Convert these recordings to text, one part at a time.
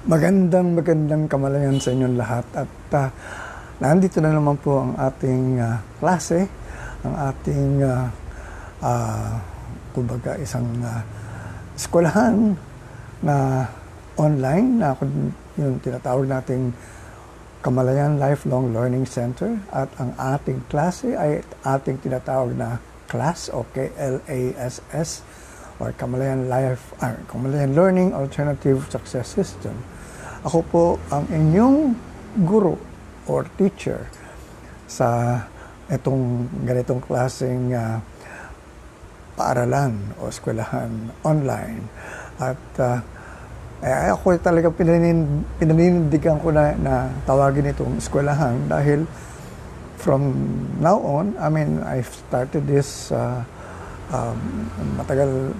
Magandang kamalayan sa inyong lahat at nandito na naman po ang ating klase, ang ating kumbaga isang eskwelahan na online na yung tinatawag nating Kamalayan Lifelong Learning Center at ang ating klase ay ating tinatawag na KLASS o KLASS or Kamalayan Learning Alternative Success System. Ako po ang inyong guro or teacher sa itong ganitong klaseng paaralan o eskwelahan online. At ako talaga pinaninindigan ko na tawagin itong eskwelahan dahil from now on, I started this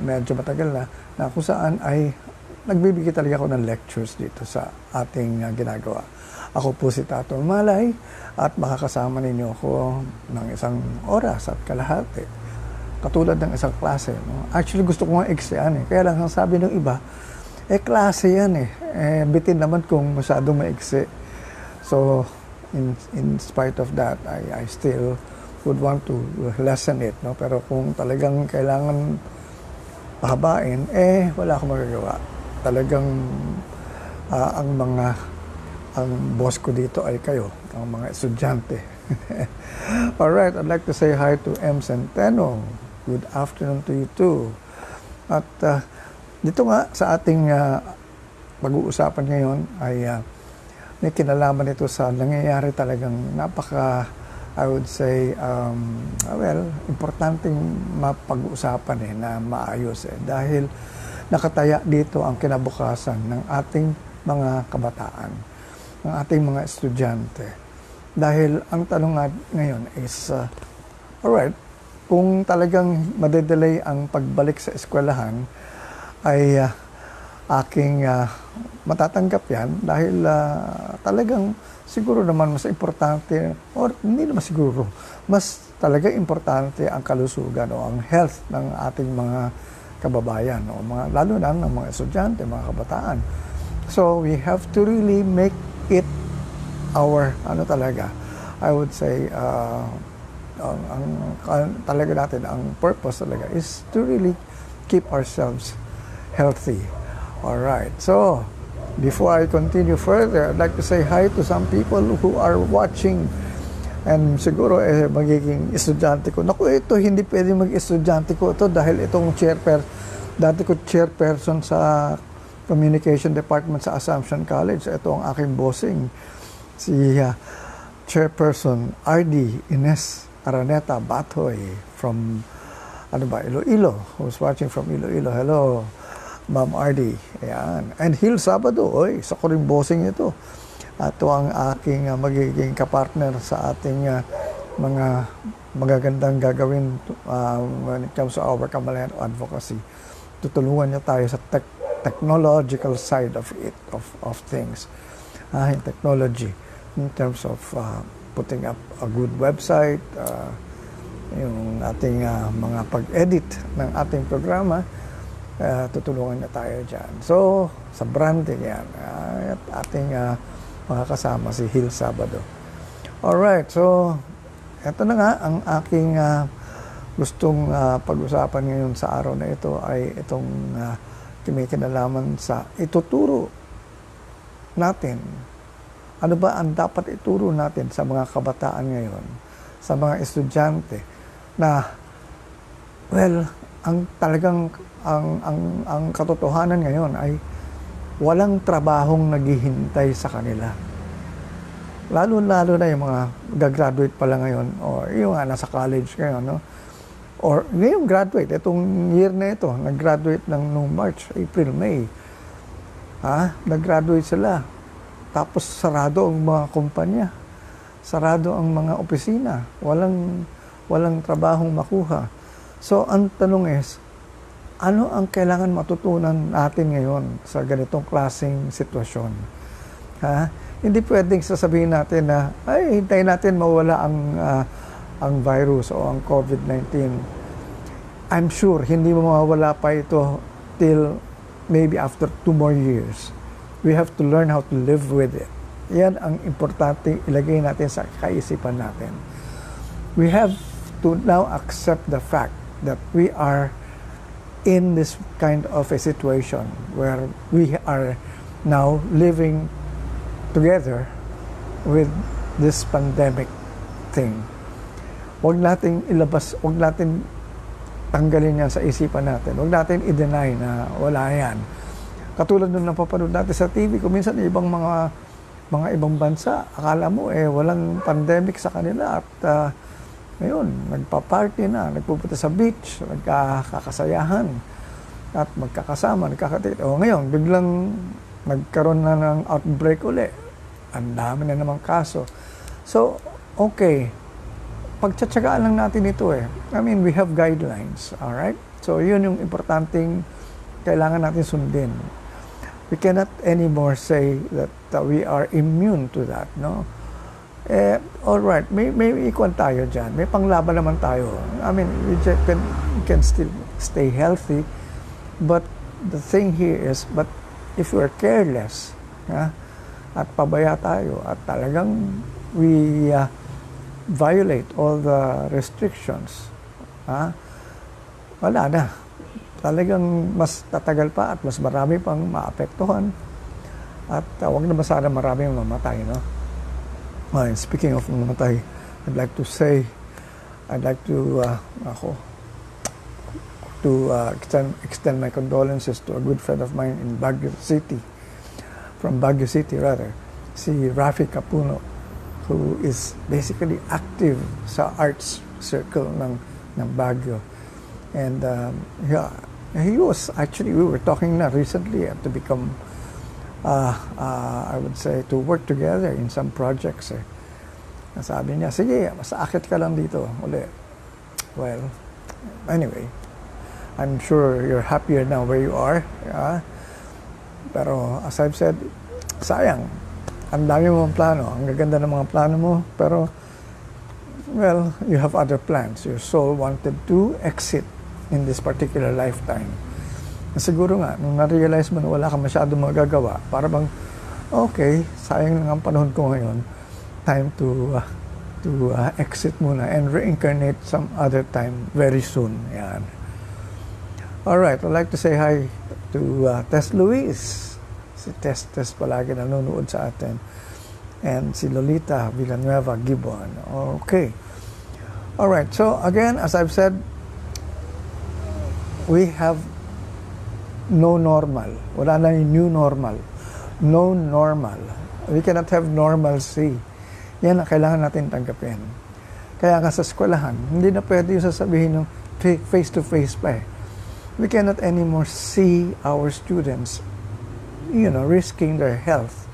medyo matagal na kung saan ay nagbibigay talaga ako ng lectures dito sa ating ginagawa. Ako po si Tato Malay at makakasama ninyo ako ng isang oras at kalahati. Katulad ng isang klase. No? Actually, gusto ko nga iksian Kaya lang ang sabi ng iba, klase yan bitin naman kung masyadong maiksi. So, in spite of that, I still would want to lessen it, no? Pero kung talagang kailangan pahabain, wala akong magagawa. Talagang ang boss ko dito ay kayo, ang mga estudyante. Alright, I'd like to say hi to M. Centeno. Good afternoon to you too. At dito nga sa ating pag-uusapan ngayon ay may kinalaman ito sa nangyayari talagang I would say, importanteng mapag-usapan na maayos dahil nakataya dito ang kinabukasan ng ating mga kabataan, ng ating mga estudyante. Dahil ang tanong ngayon is, alright, kung talagang madedelay ang pagbalik sa eskwelahan, ay aking matatanggap yan dahil talagang siguro naman mas importante, or hindi naman siguro, mas talaga importante ang kalusugan o ang health ng ating mga kababayan, o lalo na ng mga estudyante, mga kabataan. So we have to really make it our, I would say, talaga natin, ang purpose talaga is to really keep ourselves healthy. Alright, so before I continue further, I'd like to say hi to some people who are watching and siguro magiging estudyante ko. Naku, ito hindi pwede mag-estudyante ko ito dahil itong dati ko chairperson sa Communication Department sa Assumption College. Ito ang aking bossing, si Chairperson R.D. Ines Araneta Batoy from Iloilo, who's watching from Iloilo. Hello, Ma'am RD. Ayan. And Hil Sabado, isa ko rin bossing ito. Ito ang aking magiging kapartner sa ating mga magagandang gagawin when it comes to our Kamalayan advocacy. Tutulungan niya tayo sa technological side of things. In technology, in terms of putting up a good website, yung ating mga pag-edit ng ating programa, tutulungan niya tayo dyan. So, sa branding yan, at ating mga kasama si Hil Sabado. Alright, so, eto na nga, ang aking gustong pag-usapan ngayon sa araw na ito ay itong kinikinalaman sa ituturo natin. Ano ba ang dapat ituro natin sa mga kabataan ngayon, sa mga estudyante, na, ang talagang ang katotohanan ngayon ay walang trabahong naghihintay sa kanila. Lalo na yung mga gagraduate pala ngayon o yung nasa college ngayon, no? Or ngayong graduate, itong year na ito, nag-graduate nung March, April, May. Nag-graduate sila. Tapos sarado ang mga kumpanya. Sarado ang mga opisina. Walang trabahong makuha. So, ang tanong is, ano ang kailangan matutunan natin ngayon sa ganitong klaseng sitwasyon? Hindi pwedeng sasabihin natin na, hintayin natin mawala ang virus o ang COVID-19. I'm sure hindi mawawala pa ito till maybe after 2 more years. we have to learn how to live with it. Yan ang importante ilagay natin sa kaisipan natin. We have to now accept the fact that we are in this kind of a situation where we are now living together with this pandemic thing. Huwag nating ilabas, huwag natin tanggalin yan sa isipan natin. Huwag natin i-deny na wala yan. Katulad nung napapanood natin sa TV, kung minsan ibang mga ibang bansa, akala mo walang pandemic sa kanila at ngayon, nagpa-party na, nagpupunta sa beach, nagkakasayahan at magkakasama, nagkakatit. O ngayon, biglang nagkaroon na ng outbreak uli. Ang dami na namang kaso. So, okay. Pagtsatsagaan lang natin ito I mean, we have guidelines, alright? So, yun yung importanteng kailangan natin sundin. We cannot anymore say that we are immune to that, no? Alright, may ikwan tayo dyan. May panglaban naman tayo. I mean, we can still stay healthy, but the thing here is, but if we are careless, at pabaya tayo, at talagang we violate all the restrictions, wala na. Talagang mas tatagal pa at mas marami pang maapektuhan. At wag naman sana marami yung mamatay, no? Speaking of mamatay, I'd like to say, I'd like to extend my condolences to a good friend of mine in Baguio City, from Baguio City rather, si Rafi Capuno, who is basically active sa arts circle ng Baguio. And he was actually, we were talking na recently to become, I would say, to work together in some projects. Sabi niya, sige, mas akit ka lang dito uli. Well, anyway, I'm sure you're happier now where you are. Pero as I've said, sayang. Ang dami mong plano, ang gaganda ng mga plano mo, pero, well, you have other plans. Your soul wanted to exit in this particular lifetime. Siguro nga, nung na-realize mo na wala ka masyadong magagawa, para bang, okay, sayang lang ang panahon ko ngayon, time to exit muna and reincarnate some other time very soon. Yan. Alright, I'd like to say hi to Tess Luis. Si Tess palagi nanonood sa atin. And si Lolita Villanueva Gibbon. Okay. Alright, so again, as I've said, we have no normal. Wala na yung new normal. No normal. We cannot have normalcy. Yan ang kailangan natin tanggapin. Kaya nga sa eskwelahan, hindi na pwede yung sasabihin ng face-to-face pa We cannot anymore see our students risking their health,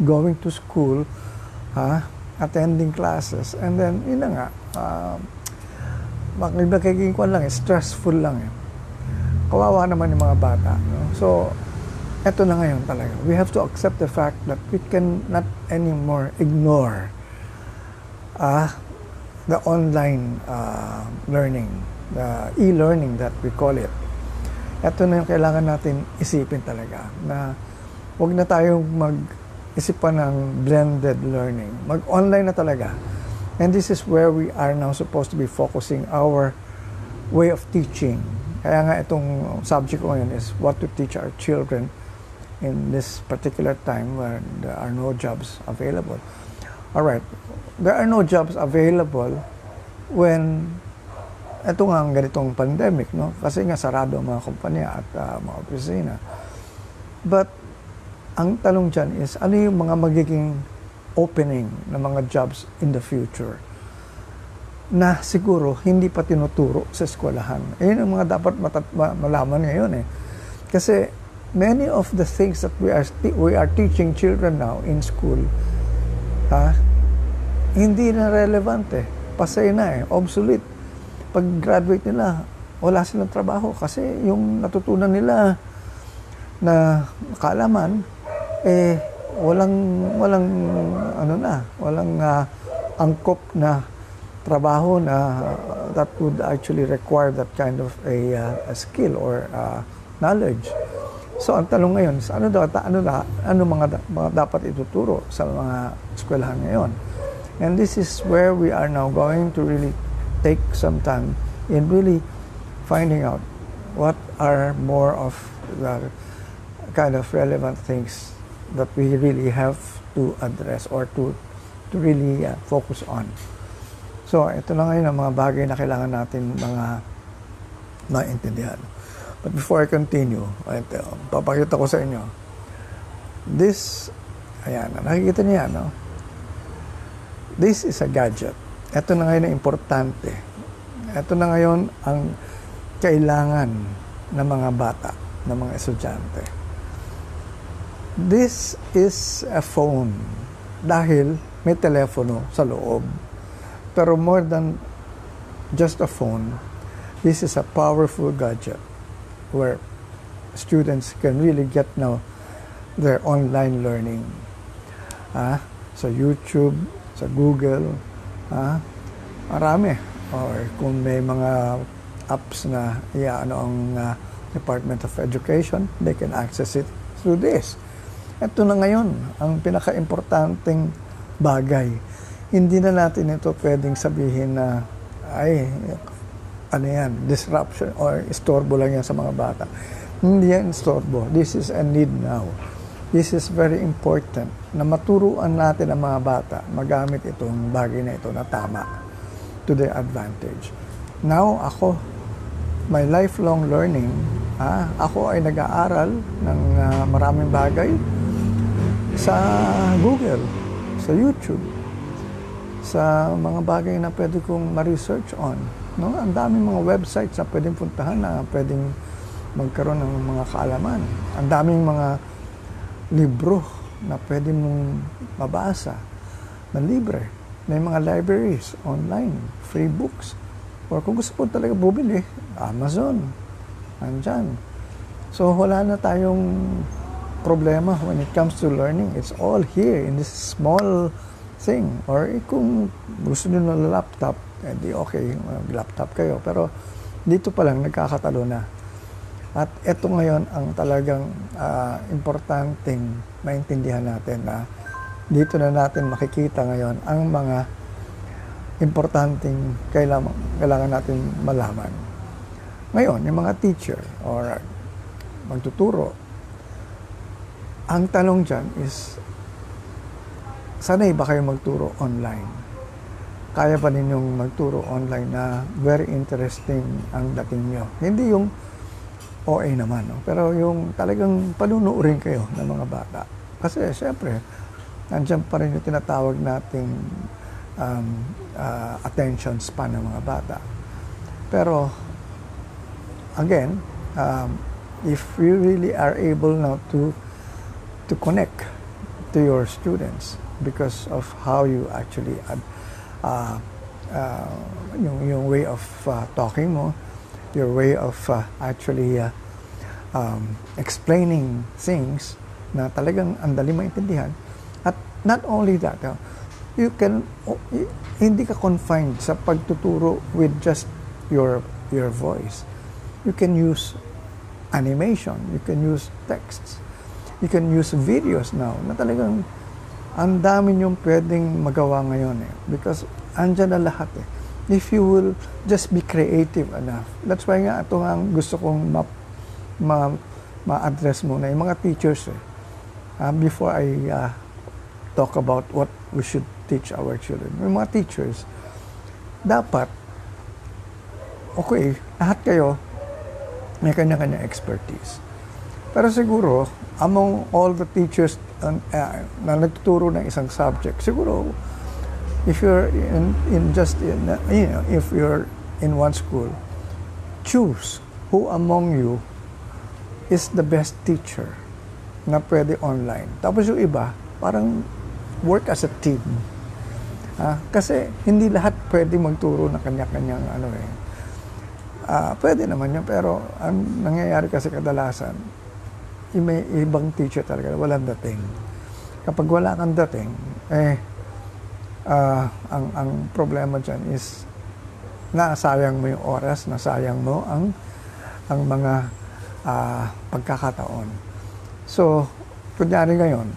going to school, attending classes, and then, yun na nga, makikiging ko lang, stressful lang. Kawawa naman yung mga bata. No? So, eto na ngayon talaga. We have to accept the fact that we cannot anymore ignore the online learning, the e-learning that we call it. Eto na yung kailangan natin isipin talaga, na huwag na tayong mag-isip pa ng blended learning. Mag-online na talaga. And this is where we are now supposed to be focusing our way of teaching. Kaya nga itong subject ko ngayon is what to teach our children in this particular time where there are no jobs available. Alright, there are no jobs available when ito nga ang ganitong pandemic, no? Kasi nga sarado ang mga kumpanya at mga opisina. But ang tanong dyan is, ano yung mga magiging opening ng mga jobs in the future na siguro hindi pa tinuturo sa eskwelahan? Ayun ang mga dapat malaman ngayon Kasi many of the things that we are teaching children now in school, hindi na relevant Pasay na obsolete. Pag graduate nila, wala silang trabaho kasi yung natutunan nila na kaalaman, walang angkop na trabaho na that would actually require that kind of a skill or knowledge. So ang tanong ngayon, ano mga dapat ituturo sa mga eskwelahan ngayon? And this is where we are now going to really take some time in really finding out what are more of the kind of relevant things that we really have to address or to really focus on. So ito na ngayon ang mga bagay na kailangan natin mga maintindihan. But before I continue, papakita ko sa inyo. This, ayan, nakikita niya, no? This is a gadget. Ito na ngayon ang importante. Ito na ngayon ang kailangan ng mga bata, ng mga estudyante. This is a phone dahil may telepono sa loob. Pero more than just a phone, this is a powerful gadget where students can really get now their online learning. Sa YouTube, sa Google, marami. Or kung may mga apps na ang Department of Education, they can access it through this. Ito na ngayon ang pinaka-importanting bagay. Hindi na natin ito pwedeng sabihin na disruption or istorbo lang yan sa mga bata. Hindi yan istorbo. This is a need now. This is very important na maturuan natin ang mga bata magamit itong bagay na ito na tama to their advantage. Now, my lifelong learning, ako ay nag-aaral ng maraming bagay sa Google, sa YouTube, sa mga bagay na pwede kong ma-research on. No? Ang daming mga websites na pwedeng puntahan na pwedeng magkaroon ng mga kaalaman. Ang daming mga libro na pwede mong mabasa na libre. May mga libraries online, free books. Or kung gusto po talaga bumili, Amazon, andyan. So wala na tayong problema when it comes to learning. It's all here in this small thing. Or kung gusto nyo ng laptop, di okay, laptop kayo. Pero dito pa lang nagkakatalo na. At ito ngayon ang talagang importanteng maintindihan natin na dito na natin makikita ngayon ang mga importanteng kailangan natin malaman. Ngayon, yung mga teacher or magtuturo, ang tanong dyan is, sanay ba kayo magturo online? Kaya ba ninyong magturo online na very interesting ang dating nyo? Hindi yung OA naman, no? Pero yung talagang panunuorin kayo ng mga bata. Kasi, syempre, nandiyan pa rin yung tinatawag nating attention span ng mga bata. Pero, again, if you really are able now to connect to your students because of how you actually yung way of talking mo, your way of actually explaining things na talagang ang dali maintindihan. At not only that, hindi ka confined sa pagtuturo with just your voice. You can use animation, you can use texts, you can use videos now na talagang ang dami niyong pwedeng magawa ngayon because andyan na lahat if you will just be creative enough. That's why nga ito nga gusto kong ma-address muna yung mga teachers before I talk about what we should teach our children. Yung mga teachers, dapat, okay, lahat kayo may kanya-kanya expertise. Pero siguro, among all the teachers na nagtuturo ng isang subject, siguro, if you're if you're in one school, choose who among you is the best teacher na pwede online. Tapos yung iba, parang work as a team. Kasi hindi lahat pwede magturo ng kanya-kanyang pwede naman yun, pero ang nangyayari kasi kadalasan, may ibang teacher talaga, walang dating. Kapag wala kang dating, ang problema dyan is nasayang mo yung oras, nasayang mo ang mga pagkakataon. So, kunyari ngayon,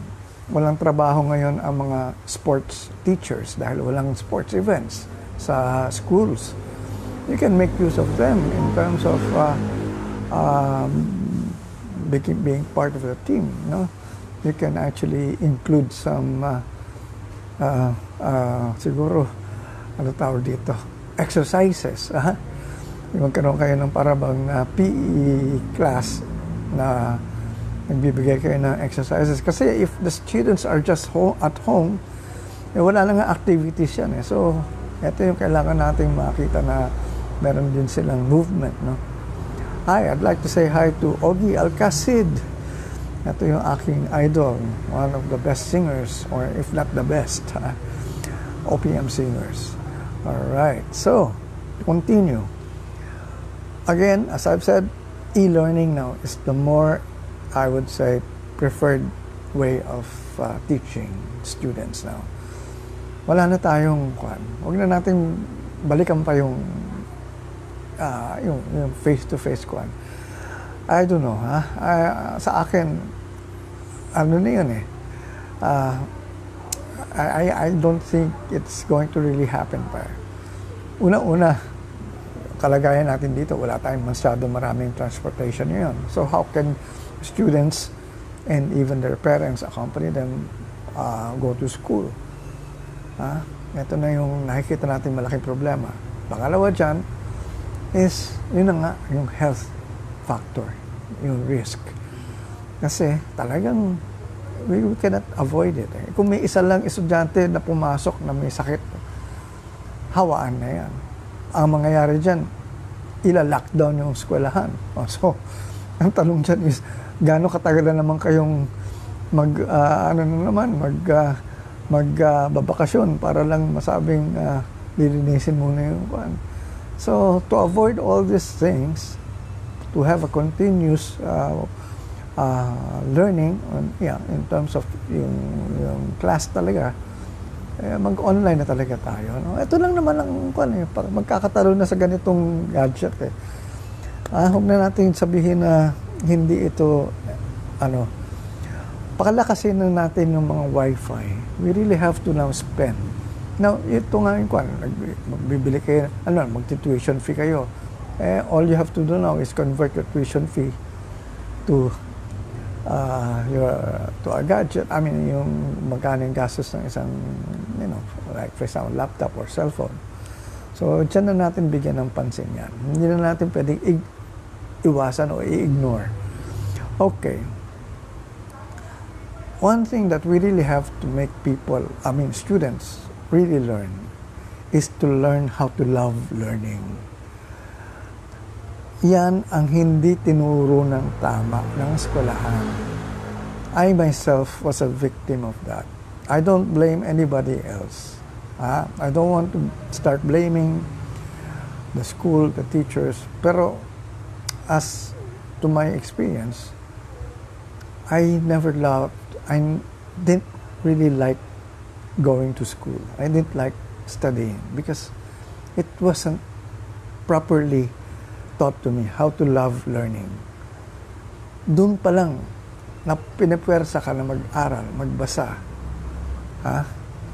walang trabaho ngayon ang mga sports teachers dahil walang sports events sa schools. You can make use of them in terms of being part of the team. No? You can actually include some siguro ano tawag dito, exercises. Magkaroon kayo ng parabang PE class na nagbibigay kayo ng exercises. Kasi if the students are just at home, wala lang activities yan. So, ito yung kailangan nating makita na meron din silang movement. No? Hi, I'd like to say hi to Ogie Alcacid. Ito yung aking idol, one of the best singers, or if not the best, OPM singers. Alright, so, continue. Again, as I've said, e-learning now is the more, I would say, preferred way of teaching students now. Wala na tayong huwag na natin balikan pa yung face-to-face I don't know, sa akin, ano na yun I don't think it's going to really happen pa. Una-una, kalagayan natin dito, wala tayong masyado maraming transportation ngayon. So how can students and even their parents accompany them go to school? Ito na yung nakikita natin malaking problema. Pangalawa dyan is, yun na nga, yung health factor, yung risk. Kasi talagang we cannot avoid it. Kung may isa lang estudyante na pumasok na may sakit, hawaan na yan. Ang mangyayari dyan, ila-lockdown yung eskwelahan. So, ang tanong dyan is, gaano katagal na naman kayong magbabakasyon para lang masabing lilinisin muna yung kuwan. So, to avoid all these things, to have a continuous learning in terms of yung class talaga, mag-online na talaga tayo. No? Ito lang naman ang magkakatalo na sa ganitong gadget. Huwag na natin sabihin na hindi ito pakalakasin na natin yung mga Wi-Fi. We really have to now spend. Now, ito nga yung magbibili kayo, magti-tuition fee kayo. All you have to do now is convert your tuition fee to a gadget. I mean, yung magkano yung gastos ng isang, like for example, laptop or cellphone. So, dyan na natin bigyan ng pansin yan. Hindi na natin pwedeng iwasan o i-ignore. Okay. One thing that we really have to make students really learn is to learn how to love learning. Yan ang hindi tinuro ng tama ng eskwelahan. I myself was a victim of that. I don't blame anybody else. I don't want to start blaming the school, the teachers. Pero as to my experience, I didn't really like going to school. I didn't like studying because it wasn't properly taught to me how to love learning. Doon pa lang, na pinapwersa ka na mag-aral, magbasa.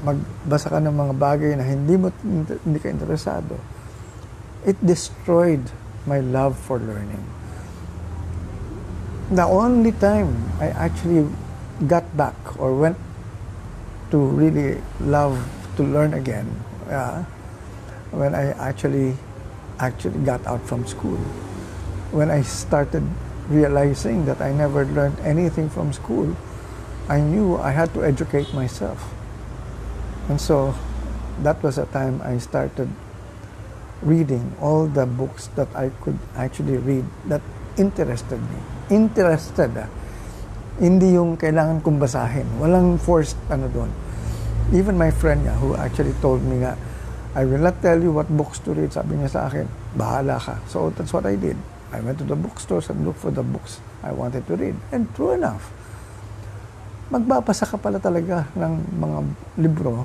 Magbasa ka ng mga bagay na hindi ka interesado. It destroyed my love for learning. The only time I actually got back or went to really love to learn again, when I actually got out from school. When I started realizing that I never learned anything from school, I knew I had to educate myself. And so that was a time I started reading all the books that I could actually read that interested me. Interested. Hindi yung kailangan kong basahin. Walang forced doon. Even my friend who actually told me nga, I will not tell you what books to read. Sabi niya sa akin, bahala ka. So that's what I did. I went to the bookstores and looked for the books I wanted to read. And true enough, magbabasa ka pala talaga ng mga libro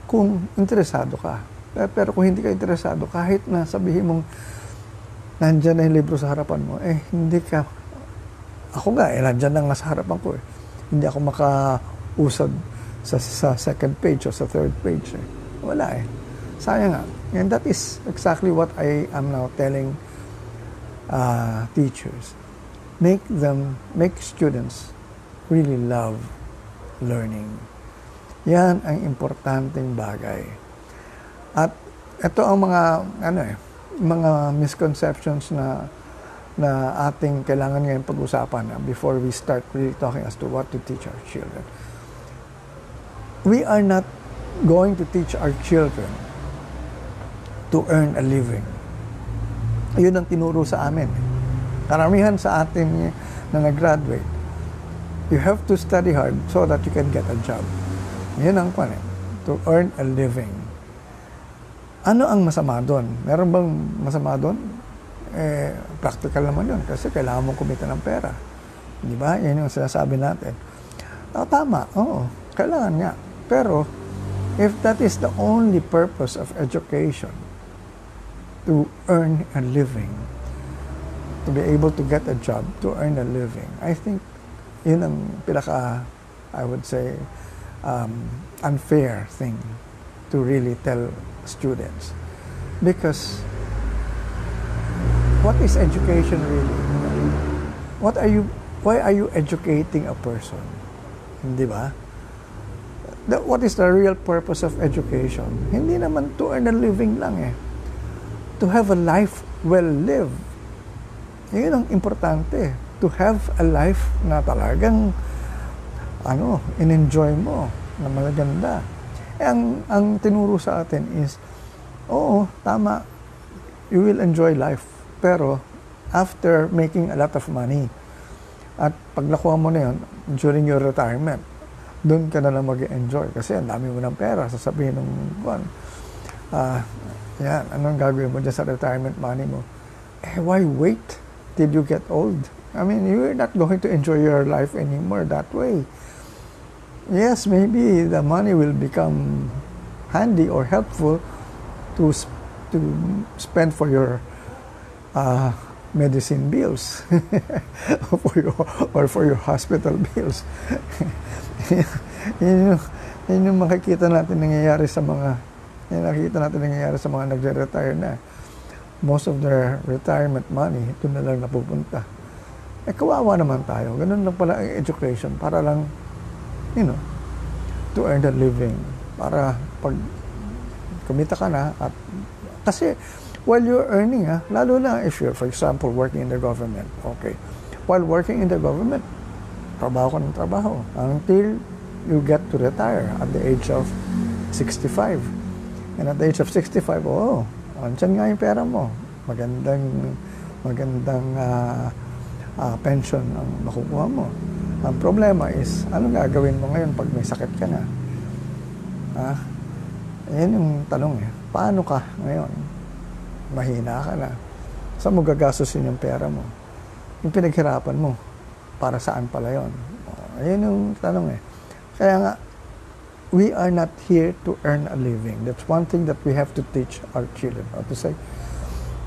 kung interesado ka. Pero kung hindi ka interesado, kahit na sabihin mong nandyan na yung libro sa harapan mo, hindi ka Ako nga, nandyan lang nga sa harapan ko eh. Hindi ako makausad sa second page o sa third page eh. Wala eh. Sayang nga. And that is exactly what I am now telling teachers. Make students really love learning. Yan ang importanteng bagay. At ito ang mga misconceptions na ating kailangan ngayon pag-usapan before we start really talking as to what to teach our children. We are not going to teach our children to earn a living. Yun ang tinuro sa amin. Karamihan sa atin na nag-graduate, you have to study hard so that you can get a job. Yun ang to earn a living. Ano ang masama doon? Meron bang masama doon? Practical naman yun kasi kailangan mong kumita ng pera. Di ba? Yan yung sinasabi natin. Tama, oo. Kailangan nga. Pero, if that is the only purpose of education, to earn a living, to be able to get a job, to earn a living, I think yun ang I would say, unfair thing to really tell students. Because what is education really? Why are you educating a person? Hindi ba? What is the real purpose of education? Hindi naman to earn a living lang eh. To have a life well lived. Yun ang importante. To have a life na talagang in-enjoy mo, na maganda. Ang tinuro sa atin is, oo, tama, you will enjoy life. Pero, after making a lot of money, at pag nakuha mo na yun, during your retirement, doon ka na lang mag-enjoy. Kasi ang dami mo ng pera, sasabihin ng yan, anong gagawin mo dyan sa retirement money mo? Why wait till you get old? I mean, you're not going to enjoy your life anymore that way. Yes, maybe the money will become handy or helpful to spend for your medicine bills or for your hospital bills. yun yung makikita natin nangyayari sa mga nagre-retire na. Most of their retirement money, ito na lang napupunta. Kawawa naman tayo. Ganun lang pala ang education para lang, to earn a living. Para pag kumita ka na, at kasi while you're earning, lalo na if you're, for example, working in the government, okay. While working in the government, trabaho ka ng trabaho until you get to retire at the age of 65. And at the age of 65, andyan nga yung pera mo. Magandang pension ang makukuha mo. Ang problema is, anong gagawin mo ngayon pag may sakit ka na? Yan yung tanong eh. Paano ka ngayon? Mahina ka na. Saan mo gagastusin yung pera mo? Yung pinaghirapan mo, para saan pala yun? Yan yung tanong eh. Kaya nga, we are not here to earn a living. That's one thing that we have to teach our children. How to say,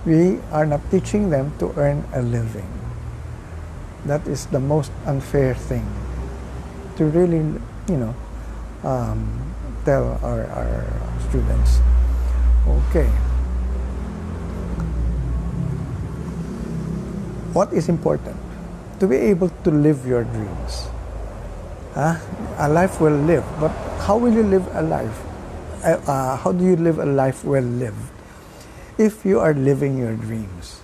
we are not teaching them to earn a living. That is the most unfair thing to really, tell our students. Okay. What is important? To be able to live your dreams. A life well lived. But how will you live a life? How do you live a life well lived? If you are living your dreams.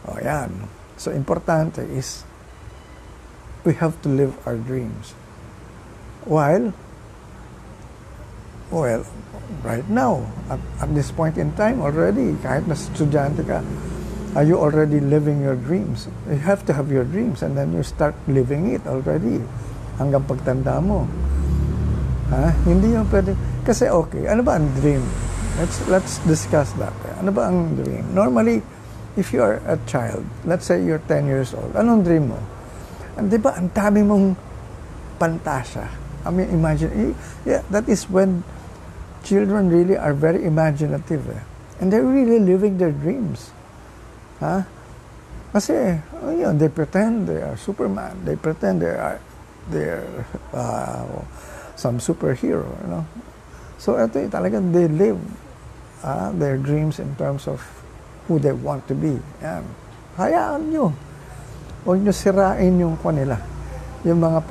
Yan. So, importante is, we have to live our dreams. Well, right now, at this point in time already, kahit na estudyante ka, are you already living your dreams? You have to have your dreams and then you start living it already hanggang pagtanda mo. Hindi yung pwede. Kasi okay, ano ba ang dream? Let's discuss that. Ano ba ang dream? Normally, if you are a child, let's say you're 10 years old, anong dream mo? Di ba, ang dami mong pantasya. I mean, imagine, that is when children really are very imaginative. And they're really living their dreams. Kasi, they pretend they are Superman. They pretend they're some superhero, So, ito talagang they live their dreams in terms of who they want to be. Yan. Hayaan nyo. Huwag nyo sirain yung kanila. Yung mga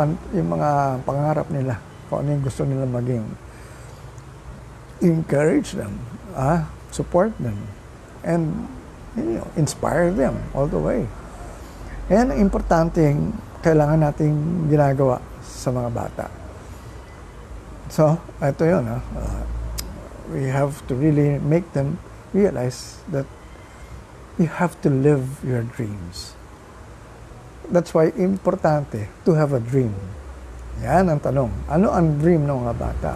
pangarap nila. Kung ano yung gusto nila maging. Encourage them. Support them. And, inspire them all the way. Yan ang importante yung kailangan nating ginagawa sa mga bata. So, ito yun. We have to really make them realize that you have to live your dreams. That's why importante to have a dream. Yan ang tanong. Ano ang dream ng mga bata?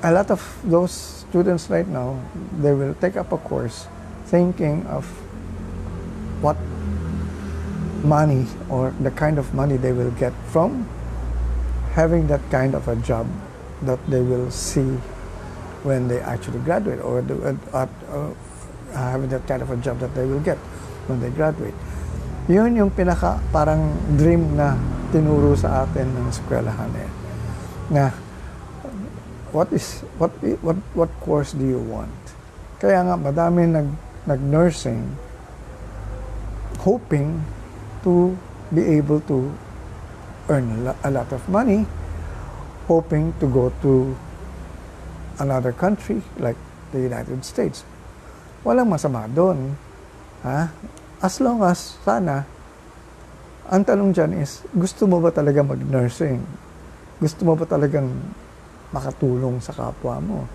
A lot of those students right now, they will take up a course thinking of what money or the kind of money they will get from having that kind of a job that they will see when they actually graduate, or having that kind of a job that they will get when they graduate. Yun yung pinaka parang dream na tinuro sa atin ng eskwelahan na what course do you want? Kaya nga madami nag-nursing hoping to be able to earn a lot of money, hoping to go to another country like the United States. Walang masama doon. As long as, sana, ang tanong dyan is, gusto mo ba talaga mag-nursing? Gusto mo ba talagang makatulong sa kapwa mo?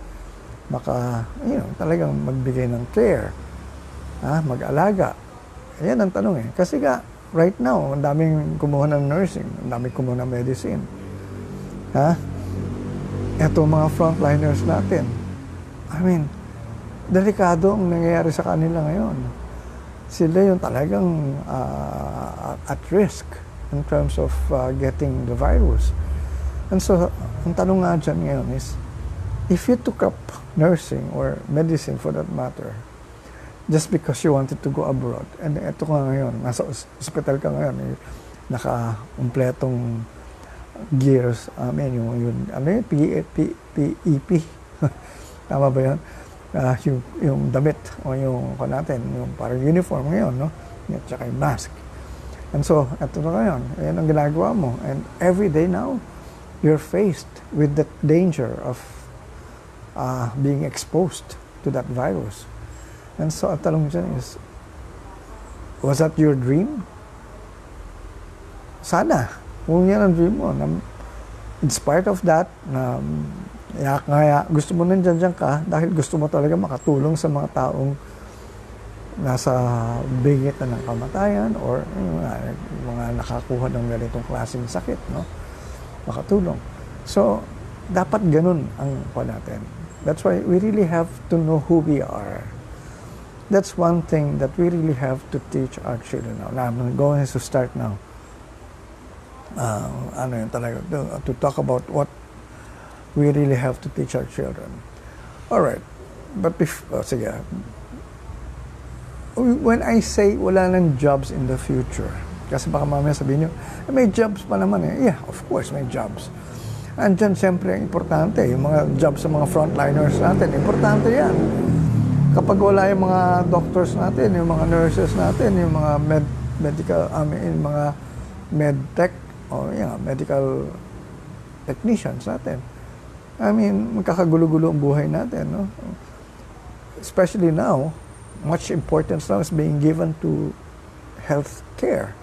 Talagang magbigay ng care. Mag-alaga. Yan ang tanong Kasi right now, ang daming kumuha ng nursing, ang daming kumuha ng medicine. Ito mga frontliners natin. Delikado ang nangyayari sa kanila ngayon. Sila yung talagang at risk in terms of getting the virus. And so, ang tanong nga dyan ngayon is, if you took up nursing or medicine for that matter, just because you wanted to go abroad, and ito ka ngayon, nasa hospital ka ngayon, naka-umpletong gears, PEP, tama ba yun? Yung damit, o yung parang uniform ngayon, at saka yung mask. And so, ito na ngayon, yan ang ginagawa mo. And every day now, you're faced with the danger of being exposed to that virus. And so, ang tanong dyan is, was that your dream? Sana. Kung yan ang dream mo, in spite of that, gusto mo nandiyan ka dahil gusto mo talaga makatulong sa mga taong nasa bingit na ng kamatayan or mga nakakuha ng ganitong klaseng sakit, makatulong. So, dapat ganun ang natin. That's why we really have to know who we are. That's one thing that we really have to teach our children now. Now, I'm going to start now. To talk about what we really have to teach our children. All right. But sige. When I say wala nang jobs in the future, kasi baka mamaya sabihin nyo, may jobs pa naman Yeah, of course, may jobs. Andyan, siyempre, importante. Yung mga jobs sa mga frontliners natin, importante yan. Kapag wala yung mga doctors natin, yung mga nurses natin, yung mga mga med-tech, o medical technicians natin. Magkakagulo-gulo ang buhay natin, Especially now, much importance now is being given to health care.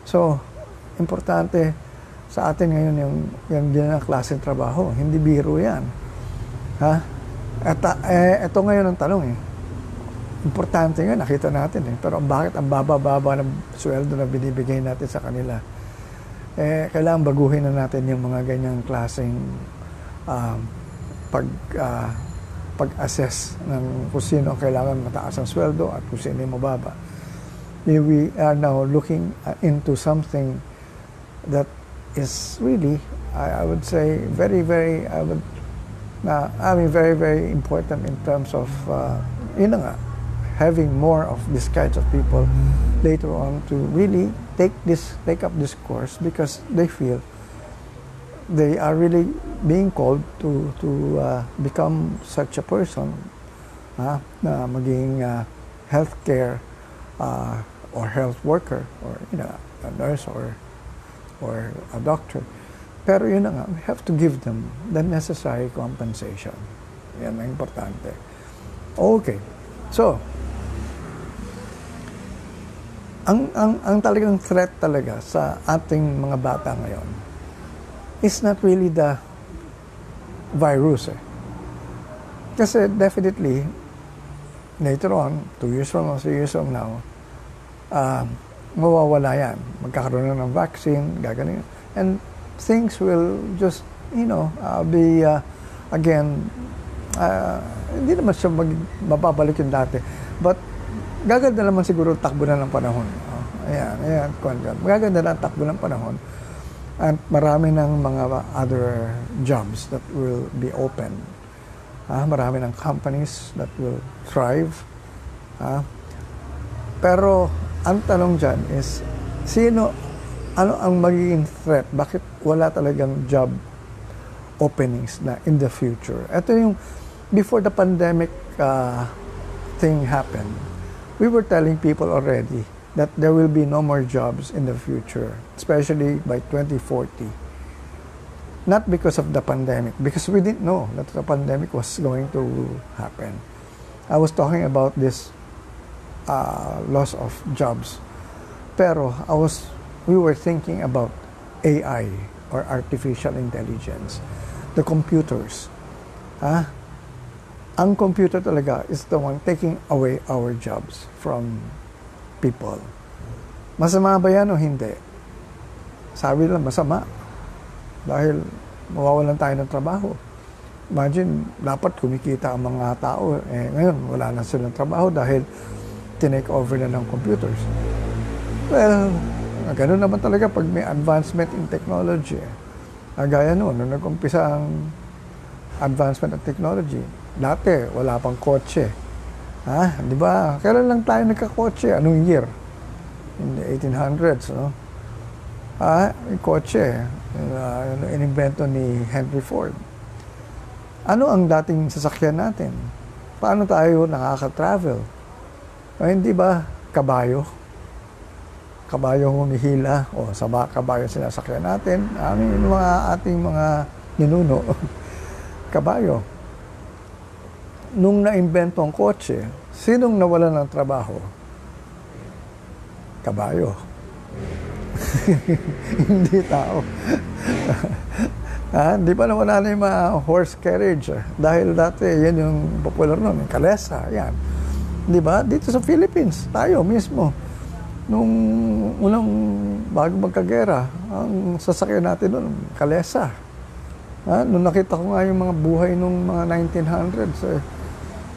So, importante sa atin ngayon yung ganyan klaseng trabaho. Hindi biro yan. Ito ngayon ang tanong Importante nga, nakita natin Pero bakit ang baba-baba ng sweldo na binibigay natin sa kanila? Kailangan baguhin na natin yung mga ganyang klaseng pag-assess ng kung sino ang kailangan mataas ang sweldo at kung sino yung mababa. We are now looking into something that is really, I would say, very, very, very, very important in terms of, having more of these kinds of people later on to really take up this course because they feel they are really being called to become such a person, na maging healthcare or health worker or a nurse or a doctor. Pero yun na nga, we have to give them the necessary compensation. Yan ang importante. Okay. So, ang talagang threat talaga sa ating mga bata ngayon is not really the virus. Kasi definitely, later on, 2 years from now, 3 years from now, mawawala yan. Magkakaroon na ng vaccine, gaganin. And things will just, be, again, hindi naman siya mababalik yung dati. But, gaganda naman siguro takbo na ng panahon. Ayan, magaganda na ang takbo ng panahon. At marami ng mga other jobs that will be open. Marami ng companies that will thrive. Pero, ang tanong dyan is, ano ang magiging threat? Bakit wala talagang job openings na in the future? Ito yung, before the pandemic thing happened, we were telling people already that there will be no more jobs in the future, especially by 2040. Not because of the pandemic, because we didn't know that the pandemic was going to happen. I was talking about this loss of jobs. Pero we were thinking about AI or artificial intelligence, the computers. Ang computer talaga is the one taking away our jobs from people. Masama ba yan o hindi? Sabi nila masama. Dahil mawawalan tayo ng trabaho. Imagine, dapat kumikita ang mga tao. Ngayon, wala na silang trabaho dahil tinake over na ng computers. Well, ganoon naman talaga pag may advancement in technology. Gaya noon, nung nag-umpisa ang advancement of technology, dati, wala pang kotse. Di ba? Kailan lang tayo nagka-kotse? Anong year? In the 1800s, no? Yung kotse, inimbento ni Henry Ford. Ano ang dating sasakyan natin? Paano tayo nakaka-travel? Hindi ba kabayo? Kabayo humihila o kabayo sinasakyan natin. Yung mga ating mga ninuno, kabayo. Nung naimbento ang kotse, sinong nawalan ng trabaho? Kabayo. Hindi tao. Di pa nawala na yung mga horse carriage. Dahil dati, yan yung popular nun, yung kalesa, yan. Di ba? Dito sa Philippines, tayo mismo. Nung unang bago magkagera, ang sasakyan natin nun, kalesa. Nung nakita ko nga yung mga buhay nung mga 1900s,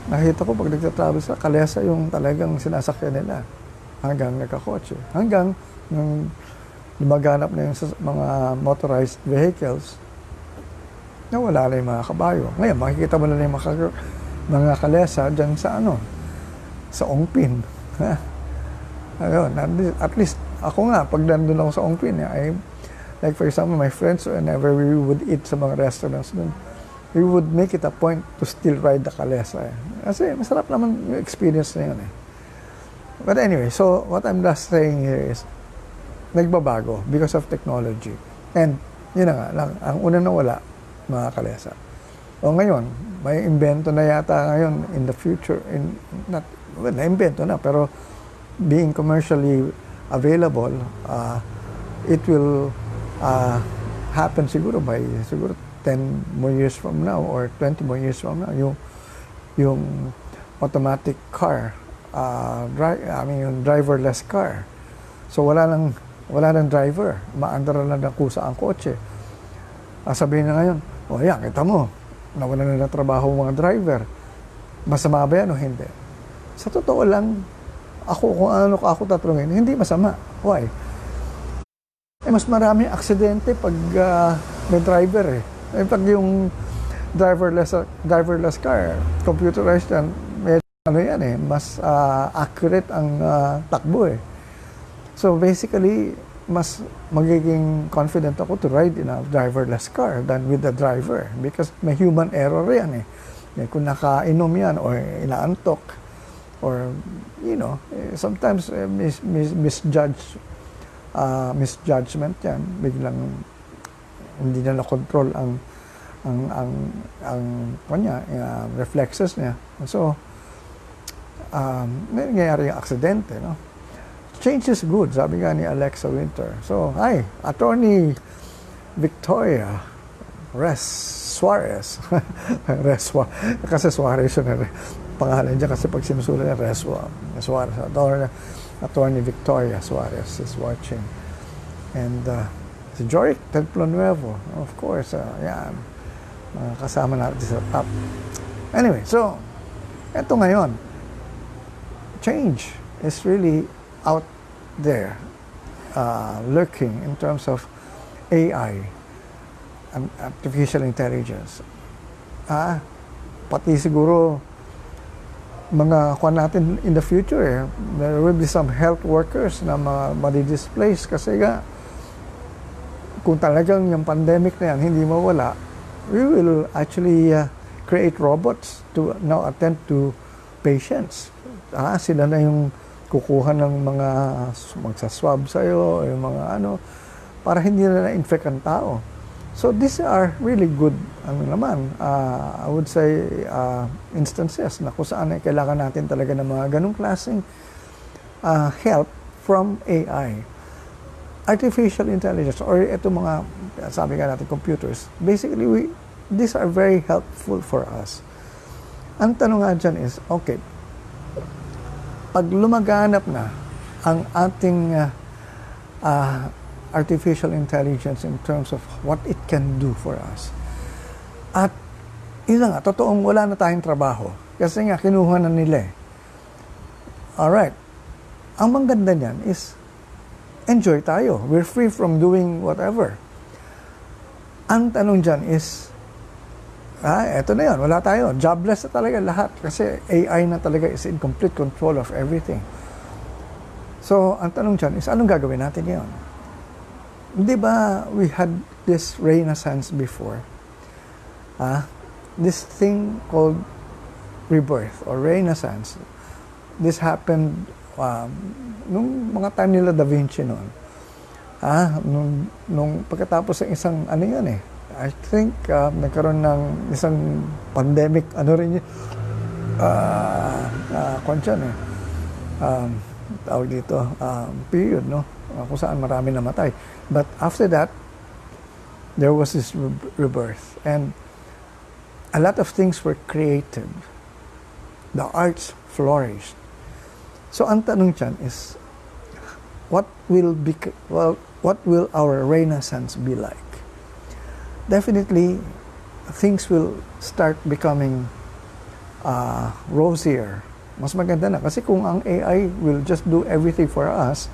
nakita ko pag nagtatravel sa kalesa yung talagang sinasakyan nila hanggang nagkakotse. Hanggang nung lumaganap na yung mga motorized vehicles, nawala na yung mga kabayo. Ngayon, makikita mo na yung mga kalesa dyan sa sa Ongpin. Ayun, at least, ako nga, pag nandun ako sa Ongpin, like for example, my friends, whenever we would eat sa mga restaurants dun, we would make it a point to still ride the kalesa. Kasi masarap naman yung experience na yun. But anyway, so what I'm just saying here is, nagbabago because of technology. And, yun na nga, ang una na wala, mga kalesa. O ngayon, may invento na yata ngayon in the future, na-invento na, pero being commercially available, it will happen siguro 10 more years from now or 20 more years from now, yung automatic car, yung driverless car. So wala nang driver, maandar lang ng kusa ang kotse. Sabihin na ngayon, yan, kita mo, nawalan na ng trabaho mga driver. Masama ba yan o hindi? Sa totoo lang, kung ako tatanungin, hindi masama. Why? Mas marami aksidente pag may driver pag yung driverless car, computerized yan, ano yan eh, mas accurate ang takbo eh. So basically, mas magiging confident ako to ride in a driverless car than with the driver because may human error yan eh. Kung nakainom yan or inaantok or sometimes misjudgment yan, biglang hindi na control ang kanya reflexes niya. So may nangyayari yung aksidente, no? Change is good, sabi nga ni Alexa Winter. So, hi, Attorney Victoria Suarez. Kasi Suarez yun pangalan niya kasi pag sinusulat niya Suarez. Attorney Victoria Suarez is watching. And si Jorik Templo Nuevo, of course, yan. Kasama natin sa top. Anyway, so, eto ngayon. Change is really out there, lurking in terms of AI, artificial intelligence. Pati siguro mga kuwan natin in the future, there will be some health workers na madi-displace kasi nga kung talagang yung pandemic na yan hindi mawala, we will actually create robots to now attend to patients. Sila na yung kukuha ng mga magsaswab sa'yo, yung mga para hindi na na-infect ang tao. So these are really good, I would say, instances na kung saan kailangan natin talaga ng mga ganong klaseng help from AI. Artificial intelligence, or ito mga, sabi nga natin, computers, basically, these are very helpful for us. Ang tanong nga dyan is, okay, pag lumaganap na ang ating artificial intelligence in terms of what it can do for us, at yun nga, totoong wala na tayong trabaho kasi nga kinuha na nila eh. Alright, ang maganda niyan is enjoy tayo. We're free from doing whatever. Ang tanong dyan is eto na yun, wala tayo. Jobless na talaga lahat kasi AI na talaga is in complete control of everything. So, ang tanong dyan is, anong gagawin natin ngayon? Di ba we had this renaissance before? This thing called rebirth or renaissance. This happened nung mga time nila Da Vinci noon. Nung pagkatapos ng isang, yan eh, I think nagkaroon ng isang pandemic, tawag dito, period, no? Kung saan marami namatay. But after that, there was this rebirth. And a lot of things were created. The arts flourished. So ang tanong dyan is, what will our renaissance be like? Definitely, things will start becoming rosier. Mas maganda na. Kasi kung ang AI will just do everything for us,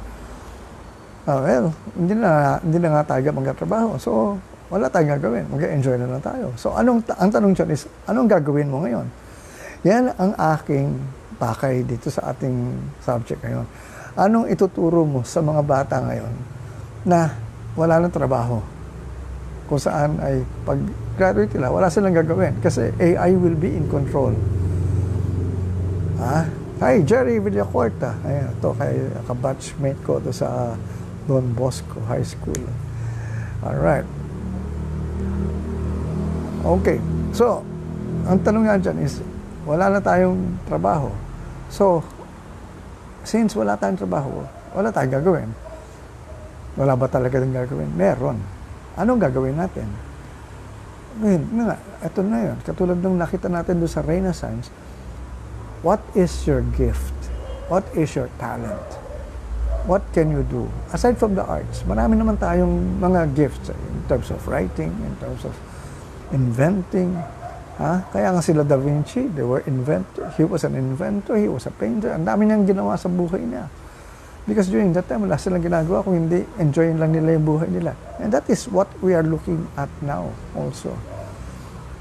hindi na nga tayo magtatrabaho. So, wala tayong gagawin. Mag-enjoy na lang tayo. So, ang tanong dyan is, anong gagawin mo ngayon? Yan ang aking pakay dito sa ating subject ngayon. Anong ituturo mo sa mga bata ngayon na wala nang trabaho? Kung saan ay pag-graduate nila, wala silang gagawin kasi AI will be in control. Hi, Jerry Villacorta. Ayan, ito kay kabatchmate ko to sa Don Bosco High School. Alright. Okay. So, ang tanong nga dyan is, wala na tayong trabaho. So, since wala tayong trabaho, wala tayong gagawin. Wala ba talaga ng gagawin? Meron. Anong gagawin natin? Ito na yun. Katulad nung nakita natin doon sa Renaissance, what is your gift? What is your talent? What can you do? Aside from the arts, marami naman tayong mga gifts in terms of writing, in terms of inventing. Kaya nga sila Da Vinci, they were inventors. He was an inventor, he was a painter. Ang dami niyang ginawa sa buhay niya. Because during that time, wala silang ginagawa kung hindi enjoyin lang nila yung buhay nila. And that is what we are looking at now also.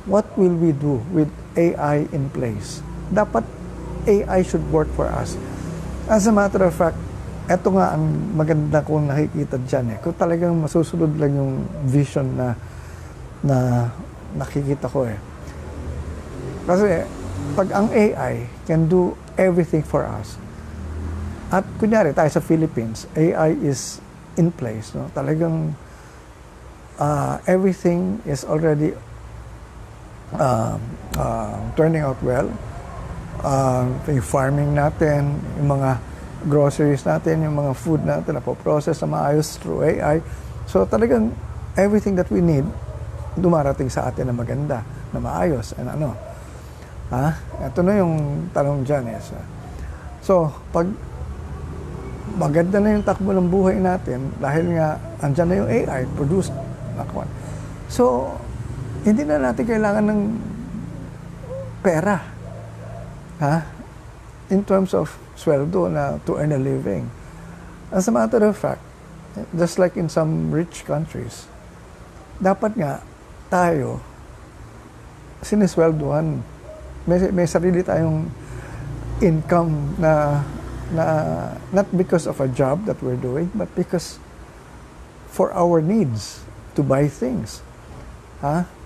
What will we do with AI in place? Dapat AI should work for us. As a matter of fact, eto nga ang maganda kong nakikita dyan kung talagang masusunod lang yung vision na nakikita ko Kasi pag ang AI can do everything for us, at kunyari tayo sa Philippines, AI is in place, no? Talagang everything is already turning out well. Yung farming natin, yung mga groceries natin, yung mga food natin, napoprocess na maayos through AI. So talagang everything that we need, dumarating sa atin na maganda, na maayos, and ano. Ito na yung tanong dyan So, pag maganda na yung takbo ng buhay natin, dahil nga, andyan na yung AI, produced. So, hindi na natin kailangan ng pera. In terms of sweldo na to earn a living. As a matter of fact, just like in some rich countries, dapat nga tayo sinisweldohan. May sarili tayong income na not because of a job that we're doing, but because for our needs to buy things.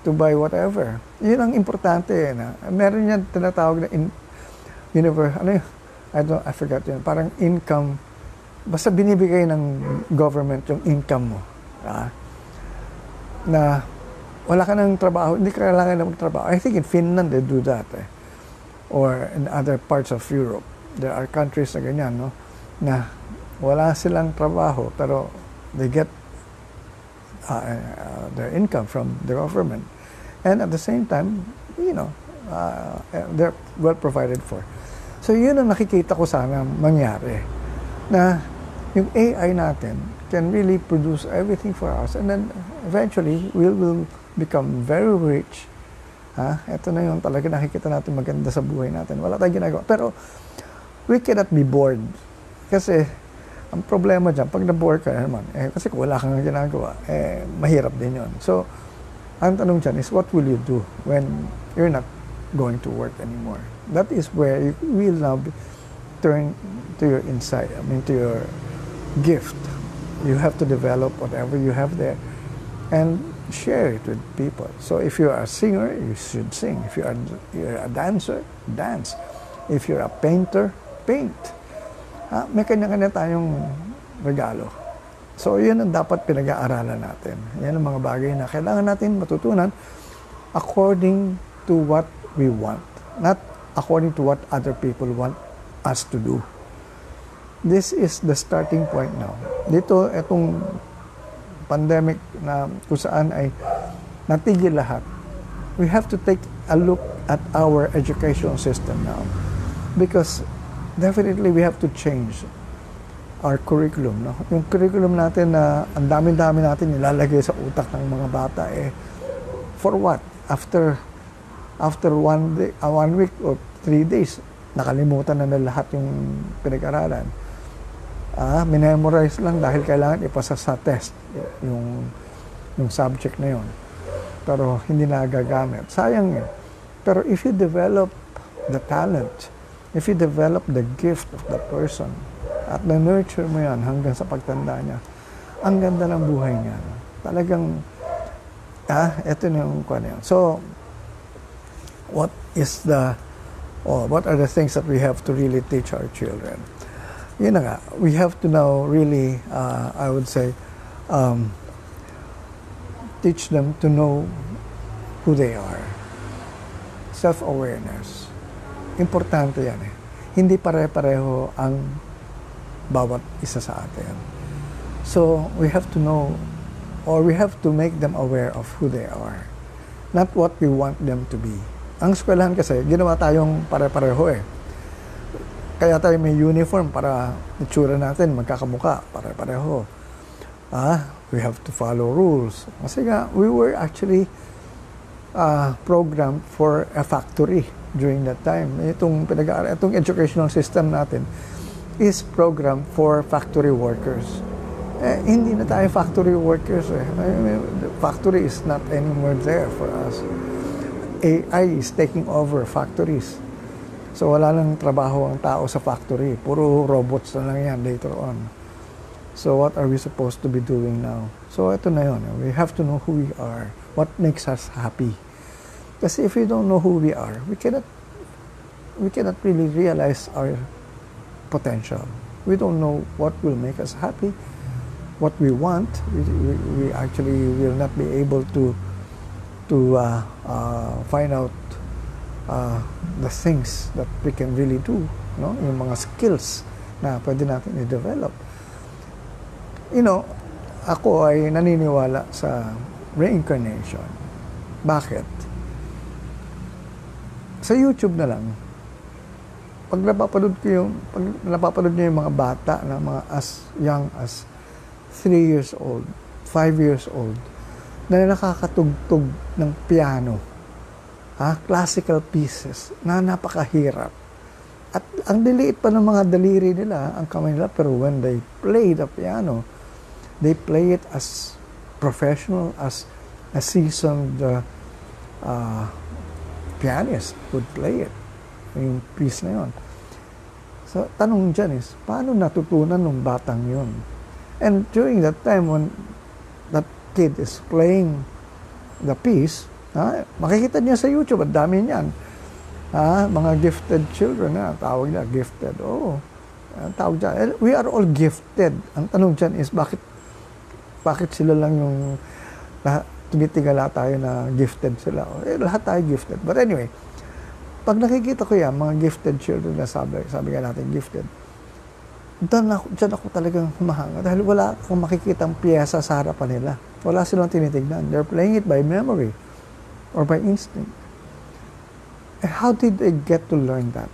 To buy whatever. Yun ang importante na. Meron yan tinatawag na I forgot yun. Parang income. Basta binibigay ng government yung income mo. Na wala ka ng trabaho, hindi ka kailangan na magtrabaho. I think in Finland they do that. Or in other parts of Europe. There are countries na ganyan, no? Na wala silang trabaho, pero they get their income from the government. And at the same time, they're well provided for. So yun ang nakikita ko sana mangyari. Na yung AI natin can really produce everything for us. And then eventually, we will become very rich. Ito na yung talaga nakikita natin maganda sa buhay natin. Wala tayong ginagawa. Pero we cannot be bored. Kasi ang problema dyan, pag na-bored ka naman, kasi kung wala kang ginagawa, mahirap din yun. So, ang tanong dyan is, what will you do when you're not going to work anymore? That is where you will now turn to your insight, to your gift. You have to develop whatever you have there and share it with people. So if you're a singer, you should sing. If you're a dancer, dance. If you're a painter, paint. May kanya-kanya tayong regalo. So yun ang dapat pinag-aaralan natin. Yan ang mga bagay na kailangan natin matutunan according to what we want. Not according to what other people want us to do. This is the starting point now. Dito, itong pandemic na kung saan ay natigil lahat. We have to take a look at our education system now. Because definitely we have to change our curriculum. No? Yung curriculum natin na ang dami-dami natin nilalagay sa utak ng mga bata for what? After 1 week or 3 days, nakalimutan na lahat yung pinag-aralan. Minemorize lang dahil kailangan ipasa sa test yung subject na yon. Pero hindi na gagamit. Sayang yun. Pero if you develop the talent, if you develop the gift of the person, at na-nurture mo yan hanggang sa pagtanda niya, ang ganda ng buhay niya. Talagang, eto na yung kanya. So, what are the things that we have to really teach our children? Yun na nga, we have to now really, I would say, teach them to know who they are. Self-awareness. Importante yan Hindi pare-pareho ang bawat isa sa atin. So, we have to know, or we have to make them aware of who they are. Not what we want them to be. Ang eskwelahan kasi, ginawa tayong pare-pareho Kaya tayo may uniform para itsura natin, magkakamuka, pare-pareho. We have to follow rules. Kasi nga, we were actually programmed for a factory during that time. Itong educational system natin is programmed for factory workers. Hindi na tayo factory workers. The factory is not anymore there for us. AI is taking over factories. So wala nang trabaho ang tao sa factory. Puro robots na lang yan later on. So what are we supposed to be doing now? So ito na yun. We have to know who we are. What makes us happy. Kasi if we don't know who we are, we cannot really realize our potential. We don't know what will make us happy, what we want. We actually will not be able to find out the things that we can really do, no? Yung mga skills na pwede natin i-develop. Ako ay naniniwala sa reincarnation. Bakit? Sa YouTube na lang, pag napapanood niyo yung mga bata na mga as young as 3 years old, 5 years old, na nakakatugtog ng piano, classical pieces, na napakahirap. At ang liliit pa ng mga daliri nila, ang kamay nila, pero when they play the piano, they play it as professional, as a seasoned pianist would play it. Yung piece na yun. So, tanong dyan is, paano natutunan ng batang yun? And during that time, when that kid is playing the piece, makikita niya sa YouTube, at dami niyan. Mga gifted children, tawag niya, gifted. Tawag dyan. We are all gifted. Ang tanong dyan is, bakit sila lang yung tumitigala tayo na gifted sila? Lahat tayo gifted. But anyway, pag nakikita ko yan, mga gifted children na sabi nga natin, gifted, dyan ako talagang humahanga dahil wala akong makikitang piyesa sa harapan nila. Wala silang tinitignan. They're playing it by memory or by instinct. How did they get to learn that?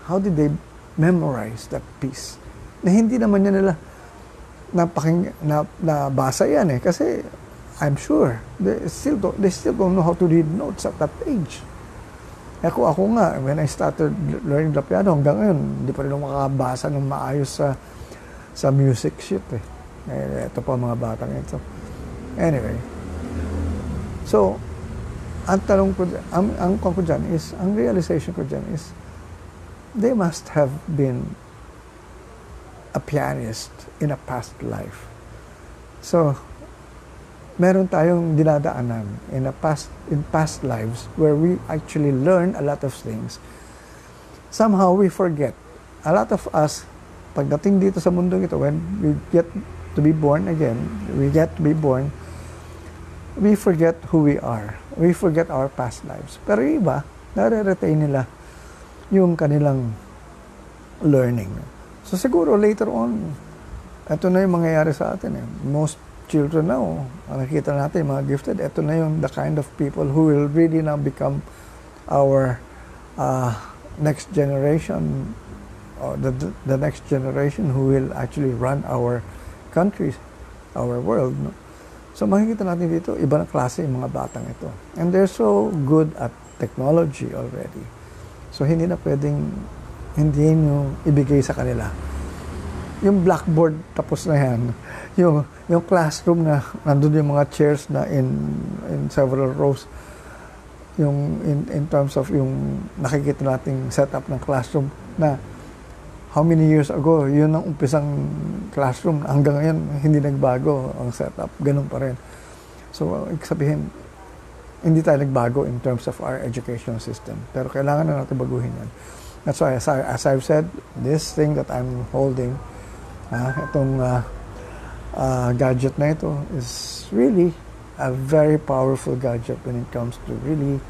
How did they memorize that piece? Na hindi naman yan nila nabasa yan kasi I'm sure they still don't know how to read notes at that age. Ako nga, when I started learning the piano, hanggang ngayon, hindi pa rin ako makakabasa ng maayos sa music sheet. Ito pa mga batang ito. Anyway. So, ang realization ko dyan is, they must have been a pianist in a past life. So, meron tayong dinadaanan in past lives where we actually learn a lot of things. Somehow we forget. A lot of us, pagdating dito sa mundong ito, when we get to be born again, we forget who we are. We forget our past lives. Pero iba, nare-retain nila yung kanilang learning. So siguro later on, ito na yung mangyayari sa atin. Most children now, nakikita natin, mga gifted, ito na yung the kind of people who will really now become our next generation, or the next generation who will actually run our countries, our world. No? So makikita natin dito, iba na klase yung mga batang ito. And they're so good at technology already. So hindi na pwedeng hindi nyo ibigay sa kanila. Yung blackboard, tapos na yan. Yung classroom na nandun yung mga chairs na in several rows. Yung in terms of yung nakikita nating setup ng classroom na how many years ago, yun ang umpisang classroom. Hanggang ngayon, hindi nagbago ang setup. Ganun pa rin. So, sabihin, hindi tayo nagbago in terms of our education system. Pero kailangan na natin baguhin yan. That's why, as I've said, this thing that I'm holding, itong gadget na ito is really a very powerful gadget when it comes to really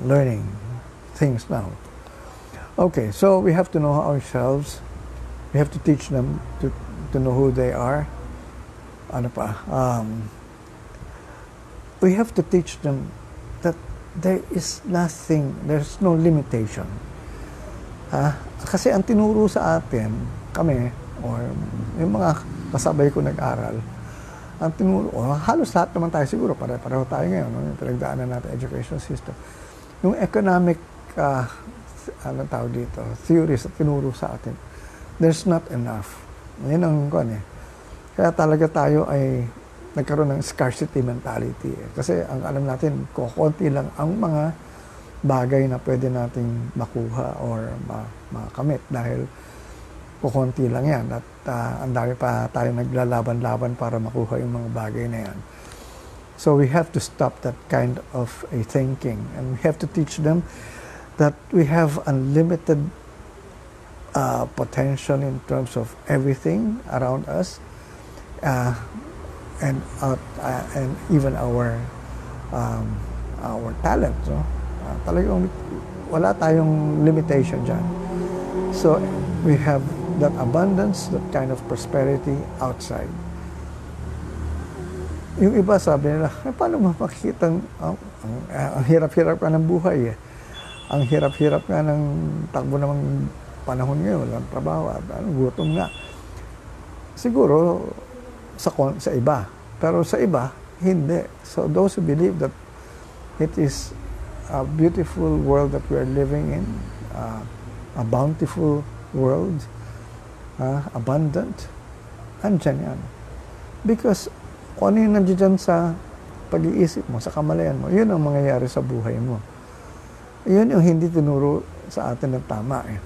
learning things now. Okay, so we have to know ourselves. We have to teach them to know who they are. Ano pa? We have to teach them that there is nothing, there's no limitation. Kasi ang tinuro sa atin, kami, or yung mga kasabay ko nag-aral, ang tinuro, halos lahat naman tayo siguro, pareho tayo ngayon, no? Yung pinagdaanan natin education system. Yung economic, tawag dito, theories na tinuro sa atin, there's not enough. Yan ang kaya talaga tayo ay nagkaroon ng scarcity mentality. Kasi ang alam natin, kukunti lang ang mga bagay na pwede nating makuha or makamit dahil kukunti lang yan at ang dami pa tayo naglalaban-laban para makuha yung mga bagay na yan. So we have to stop that kind of a thinking, and we have to teach them that we have unlimited potential in terms of everything around us, and even our talent. No? Talagang wala tayong limitation dyan. So we have that abundance, that kind of prosperity outside. Yung iba sabi nila, paano mo makikita ang hirap-hirap ka ng buhay eh. Ang hirap-hirap nga ng takbo ng panahon ngayon, walang trabaho, gutom nga. Siguro sa iba, pero sa iba, hindi. So those who believe that it is a beautiful world that we are living in, a bountiful world, abundant, andyan yan. Because kung ano yung nandiyan sa pag-iisip mo, sa kamalayan mo, yun ang mangyayari sa buhay mo. Yun yung hindi tinuro sa atin ng tama eh.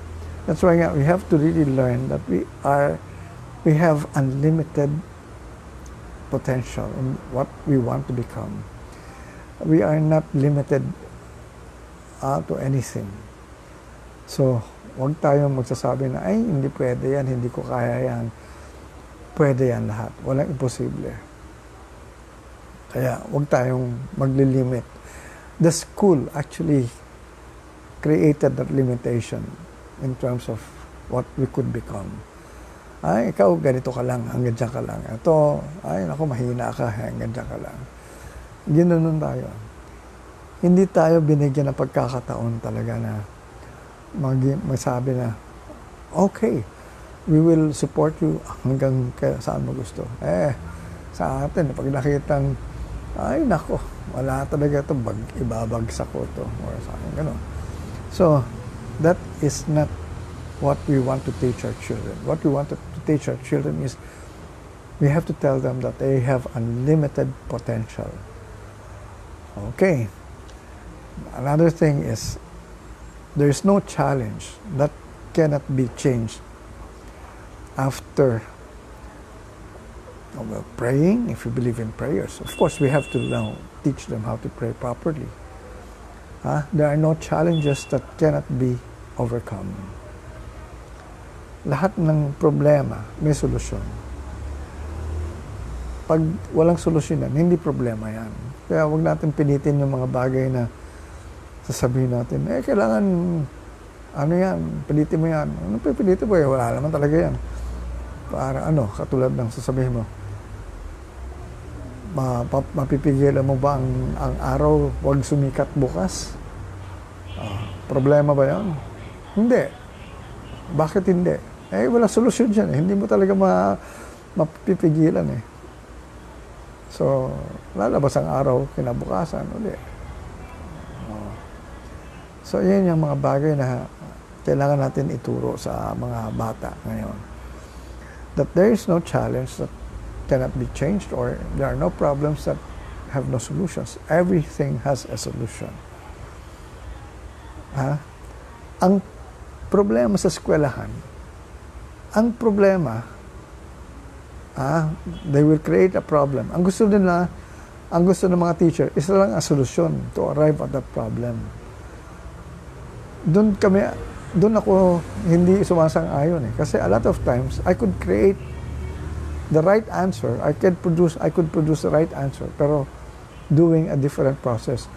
That's why we have to really learn that we have unlimited potential in what we want to become. We are not limited to anything. So, huwag tayong magsasabi na, ay, hindi pwede yan, hindi ko kaya yan. Pwede yan lahat. Walang imposible. Kaya, huwag tayong maglilimit. The school actually created that limitation in terms of what we could become. Ay, ikaw, ganito ka lang, hanggang dyan ka lang. Ito, ay, naku, mahina ka, hanggang dyan ka lang. Ginoon tayo. Hindi tayo binigyan ng pagkakataon talaga na magsabi na, okay, we will support you hanggang saan mo gusto. Sa atin, pag nakitang, ay nako, wala talaga ito, ibabagsak ko ito, or sa akin, gano'n. So, that is not what we want to teach our children. What we want to teach our children is, we have to tell them that they have unlimited potential. Okay. Another thing is, there is no challenge that cannot be changed after praying, if you believe in prayers. Of course, we have to now teach them how to pray properly. There are no challenges that cannot be overcome. Lahat ng problema, may solusyon. Pag walang solusyon yan, hindi problema yan. Kaya huwag natin pinitin yung mga bagay na sasabihin natin, kailangan, ano yan, pilitin mo yan. Ano pilitin mo? Wala naman talaga yan. Para katulad ng sasabihin mo, mapipigilan mo ba ang araw huwag sumikat bukas? Problema ba yan? Hindi. Bakit hindi? Wala solusyon dyan. Hindi mo talaga mapipigilan eh. So, lalabas ang araw kinabukasan ulit. So, yan yung mga bagay na kailangan natin ituro sa mga bata ngayon. That there is no challenge that cannot be changed, or there are no problems that have no solutions. Everything has a solution. Ang problema sa eskwelahan, ang problema, they will create a problem. Ang gusto ng mga teacher, isa lang ang solusyon to arrive at that problem. Doon ako hindi sumasang-ayon eh. Kasi a lot of times, I could create the right answer. I could produce the right answer, pero doing a different process.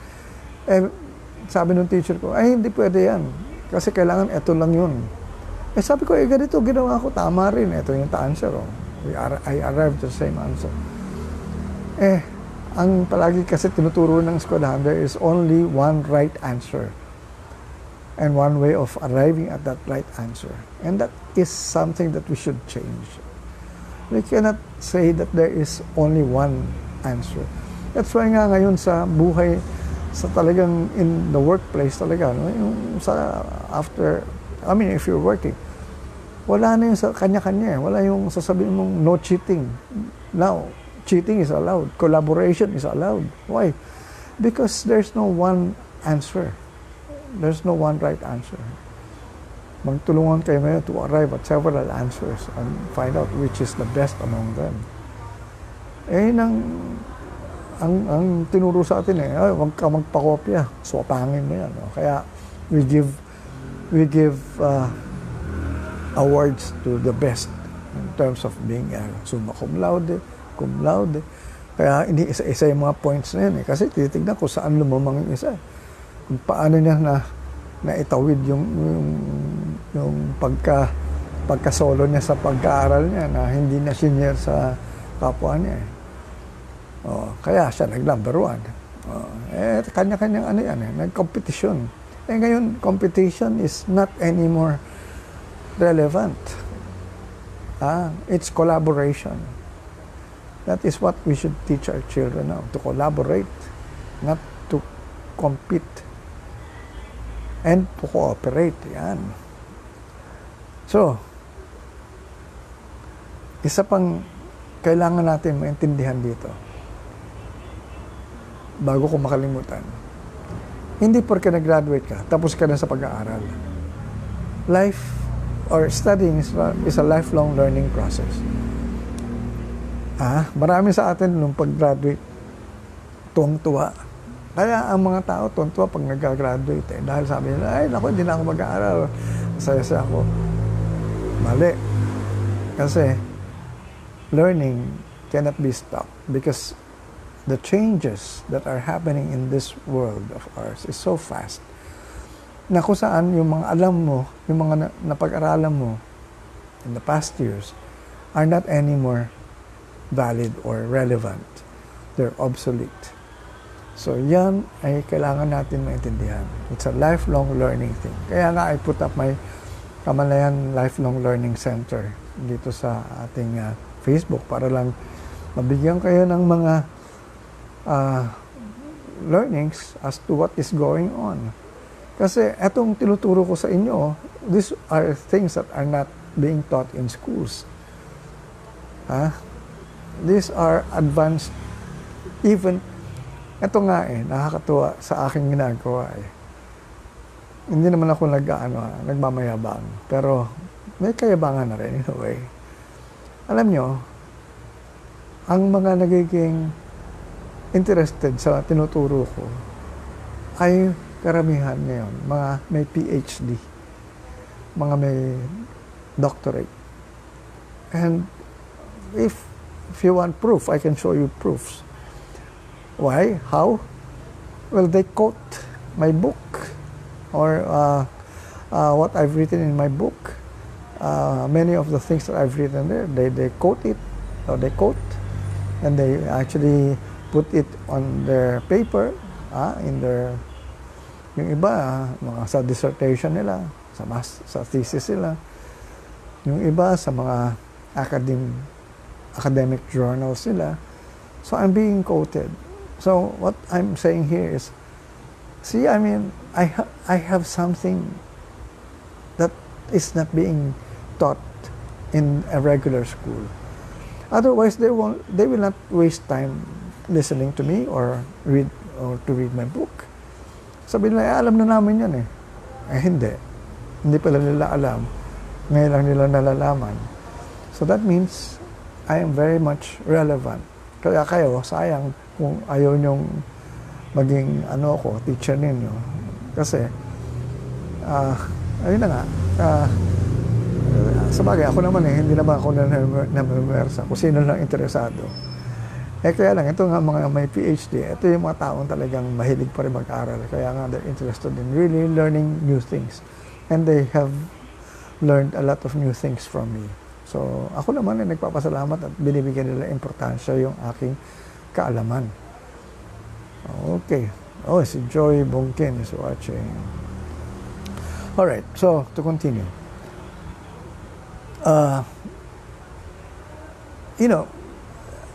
Sabi ng teacher ko, hindi pwede yan. Kasi kailangan ito lang yun. Sabi ko, ganito, ginawa ko, tama rin. Ito yung answer. I arrived at the same answer. Ang palagi kasi tinuturo ng eskwelahan, there is only one right answer. And one way of arriving at that right answer. And that is something that we should change. We cannot say that there is only one answer. That's why nga ngayon sa buhay, sa talagang in the workplace talaga, yung if you're working, wala na yung sa kanya-kanya. Wala yung sasabihin mong no cheating. Now, cheating is allowed. Collaboration is allowed. Why? Because there's no one answer. there's no one right answer. Magtulungan kayo ngayon to arrive at several answers and find out which is the best among them. Eh, ang tinuro sa atin huwag ka magpakopya. Swapangin mo yan. No? Kaya we give awards to the best in terms of being summa cum laude. Kaya hindi isa-isa yung mga points na yun. Kasi titignan ko saan lumamang yung isa. Kung paano niya naitawid yung pagka-solo niya sa pag-aaral niya na hindi na senior sa kapwa niya. Kaya siya nag-number 1. Kanya-kanyang nag-competition. Ngayon, competition is not anymore relevant. It's collaboration. That is what we should teach our children now, to collaborate, not to compete, and to cooperate. Yan. So, isa pang kailangan natin maintindihan dito, bago ko makalimutan, hindi porke nag-graduate ka, tapos ka na sa pag-aaral. Life or studying is a lifelong learning process. Marami sa atin nung pag-graduate, tuwang-tuwa. Kaya ang mga tao tuwang-tuwa pag nag-graduate. Dahil sabi nila, ay naku, hindi na ako mag-aaral. Masaya-saya ako. Mali. Kasi, learning cannot be stopped because the changes that are happening in this world of ours is so fast na kung saan yung mga alam mo, yung mga napag-aralan mo in the past years are not anymore valid or relevant. They're obsolete. So yan ay kailangan natin maintindihan. It's a lifelong learning thing. Kaya nga I put up my Kamalayan Lifelong Learning Center dito sa ating Facebook para lang mabigyan kayo ng mga learnings as to what is going on. Kasi etong tinuturo ko sa inyo, these are things that are not being taught in schools. These are advanced, even, ito nga nakakatuwa sa aking ginagawa Hindi naman ako nagmamayabang, pero may kayabangan na rin in a way. Alam nyo, ang mga nagiging interested sa tinuturo ko ay karamihan ngayon, mga may PhD, mga may doctorate. And if you want proof, I can show you proofs. Why? How? Well, they quote my book or what I've written in my book. Many of the things that I've written there, they quote it, or they quote, and they actually put it on their paper, in their, yung iba, mga sa dissertation nila, sa thesis nila, yung iba sa mga academic journals nila. So I'm being quoted. So what I'm saying here is, see, I mean, I have something that is not being taught in a regular school. Otherwise, they will not waste time listening to me or to read my book. Sabi nila, alam na namin yan hindi. Hindi pala nila alam. Ngayon lang nila nalalaman. So that means I am very much relevant. Kaya kayo, sayang kung ayaw nyong maging teacher ninyo. Kasi, ayun na nga, sabagay, ako naman hindi naman ako namemersa kung sino lang interesado. Kaya lang, ito nga mga may PhD, ito yung mga taong talagang mahilig pa rin mag-aral. Kaya nga, they're interested in really learning new things. And they have learned a lot of new things from me. So, ako naman ay nagpapasalamat at binibigyan nila importansya yung aking kaalaman. Okay. Oh, si Joy Bongkin is watching. Alright, so, to continue.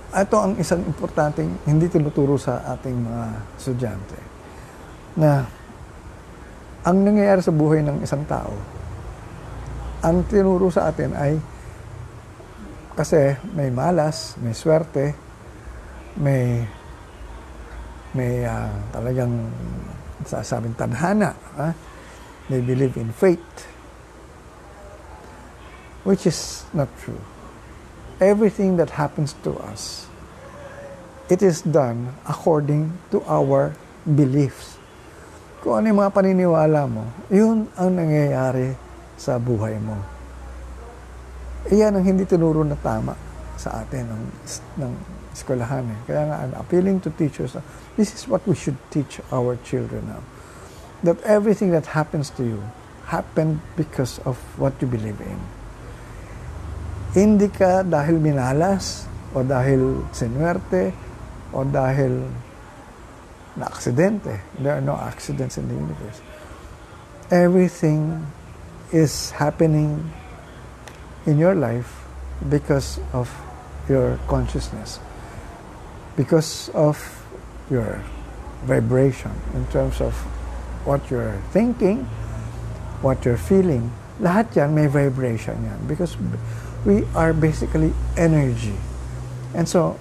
Ito ang isang importanteng hindi tinuturo sa ating mga estudyante na ang nangyayari sa buhay ng isang tao, ang tinuro sa atin ay kasi may malas, may swerte, may may talagang sasabing tadhana. They believe in fate, which is not true. Everything that happens to us, it is done according to our beliefs. Kung ano yung mga paniniwala mo, yun ang nangyayari sa buhay mo. Iyan ang hindi tinuro na tama sa atin ng eskwelahan. Kaya nga, I'm appealing to teachers. This is what we should teach our children now. That everything that happens to you happened because of what you believe in. Hindi ka dahil minalas, o dahil sinuwerte, o dahil na-aksidente. There are no accidents in the universe. Everything is happening in your life because of your consciousness, because of your vibration in terms of what you're thinking, what you're feeling. Lahat yan may vibration yan because we are basically energy. And so,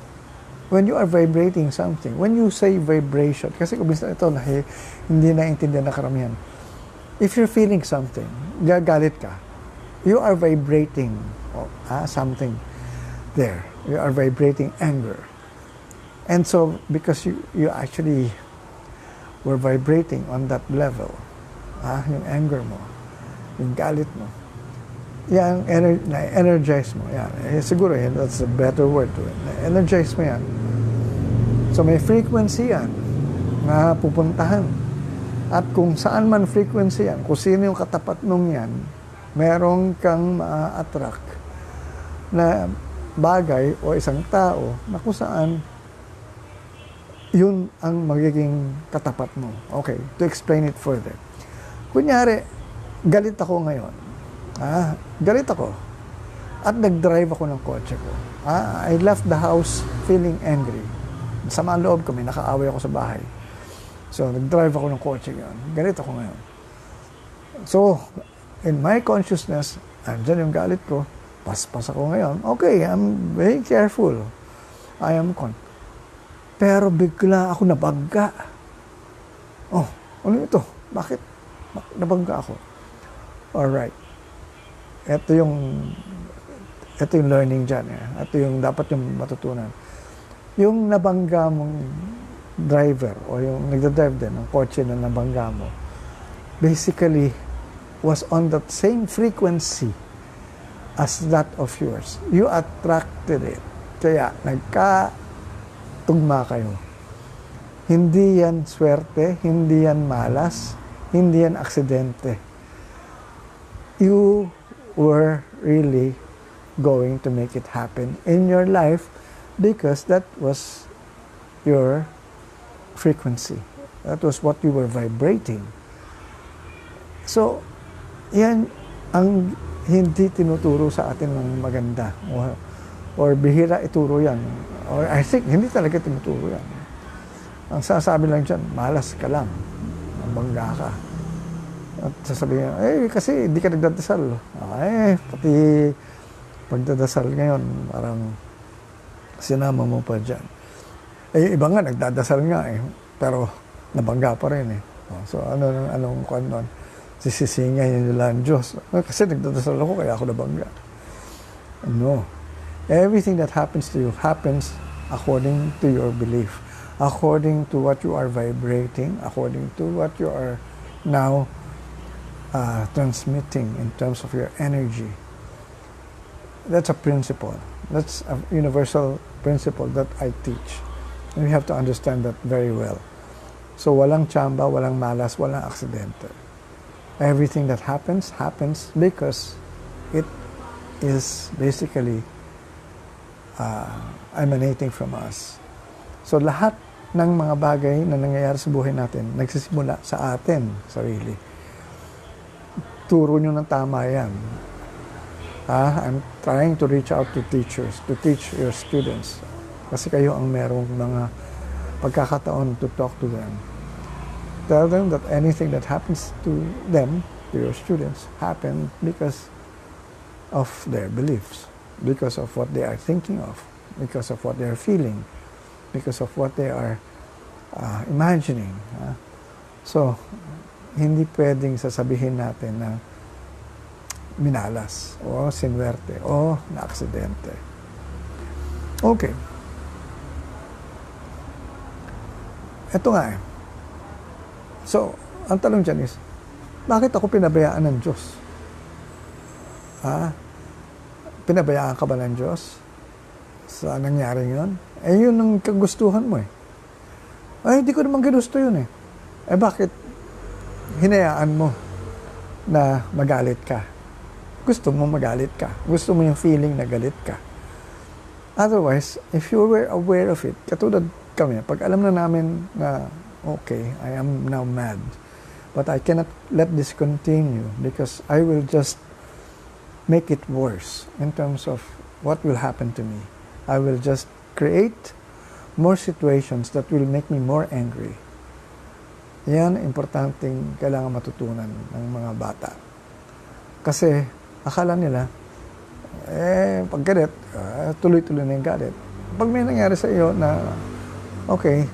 when you are vibrating something, when you say vibration, kasi kung minsan ito hindi naintindihan na karamihan, if you're feeling something, gagalit ka, you are vibrating something there. You are vibrating anger. And so, because you actually were vibrating on that level, yung anger mo, yung galit mo, yan, energize mo. Yan. Siguro, that's a better word to it. Energize mo yan. So, may frequency yan na pupuntahan. At kung saan man frequency yan, kung sino yung katapat nung yan, merong kang ma-attract na bagay o isang tao na kung saan yun ang magiging katapat mo. Okay, to explain it further. Kunyari, galit ako ngayon. Galit ako. At nag-drive ako ng kotse ko. I left the house feeling angry. Sama ang loob ko, may nakaaway ako sa bahay. So, nag-drive ako ng kotse ngayon. Galit ako ngayon. So, in my consciousness, andyan yung galit ko, paspas ako ngayon. Okay, I'm very careful. I am Pero bigla ako nabangga. Oh, ano ito? Bakit? Nabangga ako. Alright. Ito yung learning dyan. Ito yung dapat yung matutunan. Yung nabangga mong driver o yung nagdadrive din ng kotse na nabangga mo, basically was on that same frequency as that of yours. You attracted it. Kaya nagkatugma kayo. Hindi yan swerte, hindi yan malas, hindi yan aksidente. You were really going to make it happen in your life because that was your frequency. That was what you were vibrating. So, yan ang hindi tinuturo sa atin ng maganda. Or bihira ituro yan. Or I think, hindi talaga tinuturo yan. Ang sasabi lang dyan, malas ka lang. Bangga ka. At sasabihin, kasi hindi ka nagdadasal. Pati pagdadasal ngayon, parang sinama mo pa dyan. Iba nga, nagdadasal nga pero nabangga pa rin So, anong kwan nun? Sisisingay nila ang Diyos. Kasi nagdadasal ako, kaya ako nabangga. No. Everything that happens to you happens according to your belief, according to what you are vibrating, according to what you are now transmitting in terms of your energy. That's a principle. That's a universal principle that I teach. And we have to understand that very well. So walang tsamba, walang malas, walang aksidente. Everything that happens because it is basically emanating from us. So lahat ng mga bagay na nangyayari sa buhay natin, nagsisimula sa atin, sarili. Turo nyo ng tama yan. I'm trying to reach out to teachers, to teach your students. Kasi kayo ang merong mga pagkakataon to talk to them. Tell them that anything that happens to them, to your students, happen because of their beliefs, because of what they are thinking of, because of what they are feeling, because of what they are imagining. So, hindi pwedeng sasabihin natin na minalas o sinwerte o na-aksidente. Okay. Ito nga eh. So, ang tanong dyan is, bakit ako pinabayaan ng Diyos? Pinabayaan ka ba ng Diyos sa nangyari yun? Yun ang kagustuhan mo eh. Hindi ko naman ginusto yun eh. Bakit hinayaan mo na magalit ka? Gusto mo magalit ka. Gusto mo yung feeling na galit ka. Otherwise, if you were aware of it, katulad kami, pag alam na namin na, okay, I am now mad, but I cannot let this continue because I will just make it worse in terms of what will happen to me. I will just create more situations that will make me more angry. Yan, importanteng kailangan matutunan ng mga bata. Kasi, akala nila, pag galit, tuloy-tuloy na yung galit. Pag may nangyari sa iyo na, okay,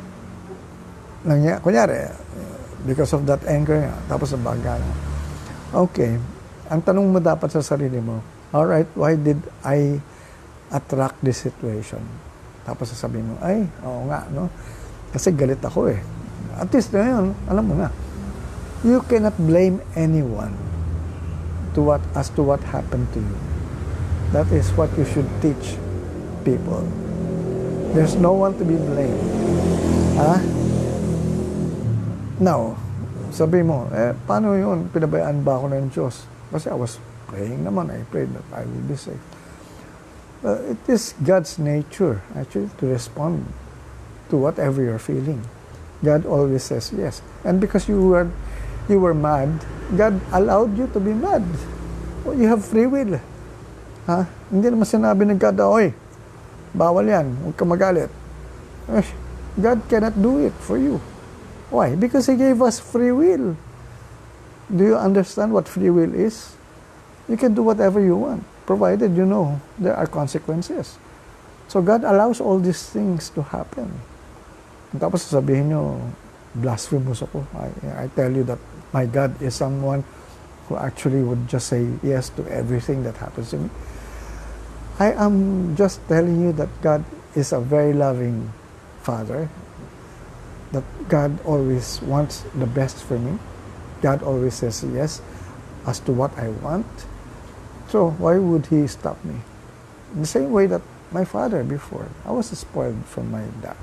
kunyari, because of that anger, tapos ang baga na, okay, ang tanong mo dapat sa sarili mo, alright, why did I attract this situation? Tapos sasabihin mo, oo nga, no? Kasi galit ako eh. At least na yun, alam mo na. You cannot blame anyone as to what happened to you. That is what you should teach people. There's no one to be blamed. Now, sabi mo, paano yun? Pinabayaan ba ako ng Diyos? Kasi I was praying naman. I prayed that I will be safe. It is God's nature, actually, to respond to whatever you're feeling. God always says yes. And because you were mad, God allowed you to be mad. You have free will. Hindi naman sinabi ng God, oy, bawal yan, huwag ka magalit. God cannot do it for you. Why? Because He gave us free will. Do you understand what free will is? You can do whatever you want, provided you know there are consequences. So God allows all these things to happen. Tapos sasabihin nyo, blasphemous ako. I tell you that my God is someone who actually would just say yes to everything that happens to me. I am just telling you that God is a very loving Father, that God always wants the best for me. God always says yes as to what I want. So why would He stop me? In the same way that my father before, I was spoiled from my dad.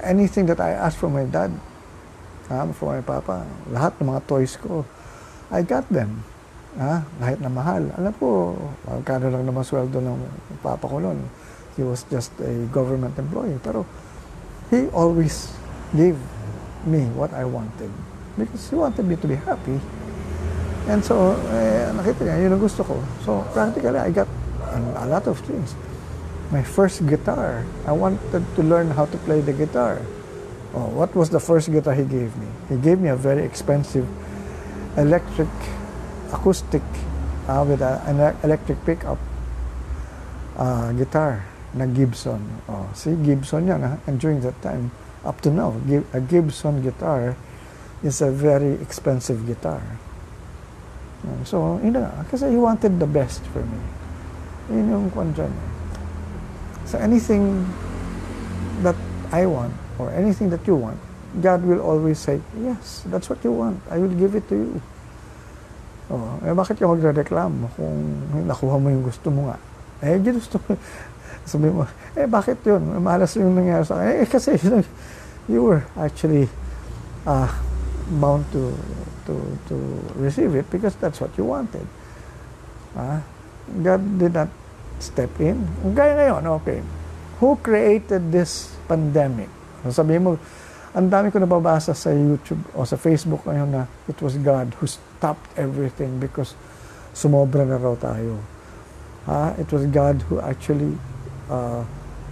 Anything that I asked from my dad, from my papa, lahat ng mga toys ko, I got them. Kahit na mahal. Alam po, magkano lang naman sweldo ng papa ko noon. He was just a government employee. Pero he always gave me what I wanted. Because he wanted me to be happy. And so, nakita niya, yun ang gusto ko. So, practically, I got a lot of things. My first guitar, I wanted to learn how to play the guitar. What was the first guitar he gave me? He gave me a very expensive electric acoustic with an electric pickup guitar na Gibson. See, Gibson yan. And during that time, up to now, a Gibson guitar is a very expensive guitar. So, kasi he wanted the best for me. Yun yung kwan dyan. So anything that I want, or anything that you want, God will always say, yes, that's what you want. I will give it to you. Bakit ka magre-reklamo kung nakuha mo yung gusto mo nga? Ginusto mo. Sabi mo, bakit yun? Malas yung nangyari sa akin. Kasi you were actually bound to receive it because that's what you wanted. God did not step in. Gaya ngayon, okay. Who created this pandemic? Sabihin mo, ang dami ko nababasa sa YouTube o sa Facebook ngayon na it was God who stopped everything because sumobra na raw tayo. It was God who actually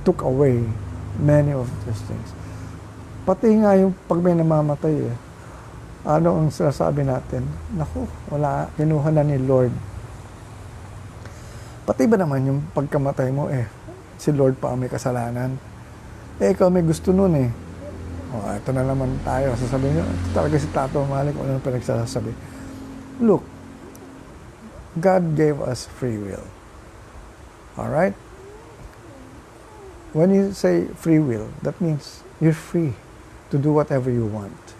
took away many of these things. Pati nga yung pag may namamatay, ano ang sinasabi natin? Naku, wala, kinuha na ni Lord. Pati ba naman yung pagkamatay mo, si Lord pa ang may kasalanan? Ikaw may gusto nun eh. O, ito na naman tayo. Sasabihin nyo, ito talaga si Tato Malik, kung ano pinagsasabi. Look, God gave us free will. Alright? When you say free will, that means you're free to do whatever you want.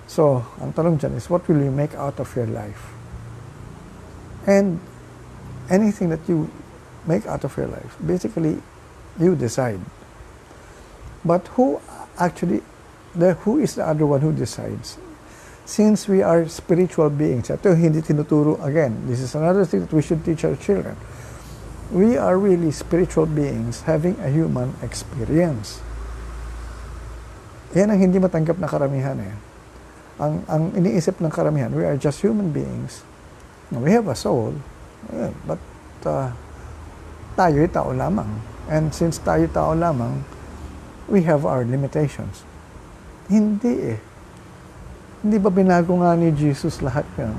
So, ang tanong dyan is, what will you make out of your life? And anything that you make out of your life, basically, you decide. But who is the other one who decides? Since we are spiritual beings, ito hindi tinuturo, again, this is another thing that we should teach our children. We are really spiritual beings having a human experience. Yan ang hindi matanggap na karamihan eh. Ang iniisip ng karamihan, we are just human beings. We have a soul, but tayo'y tao lamang. And since tayo'y tao lamang, we have our limitations. Hindi eh. Hindi ba binago nga ni Jesus lahat yun?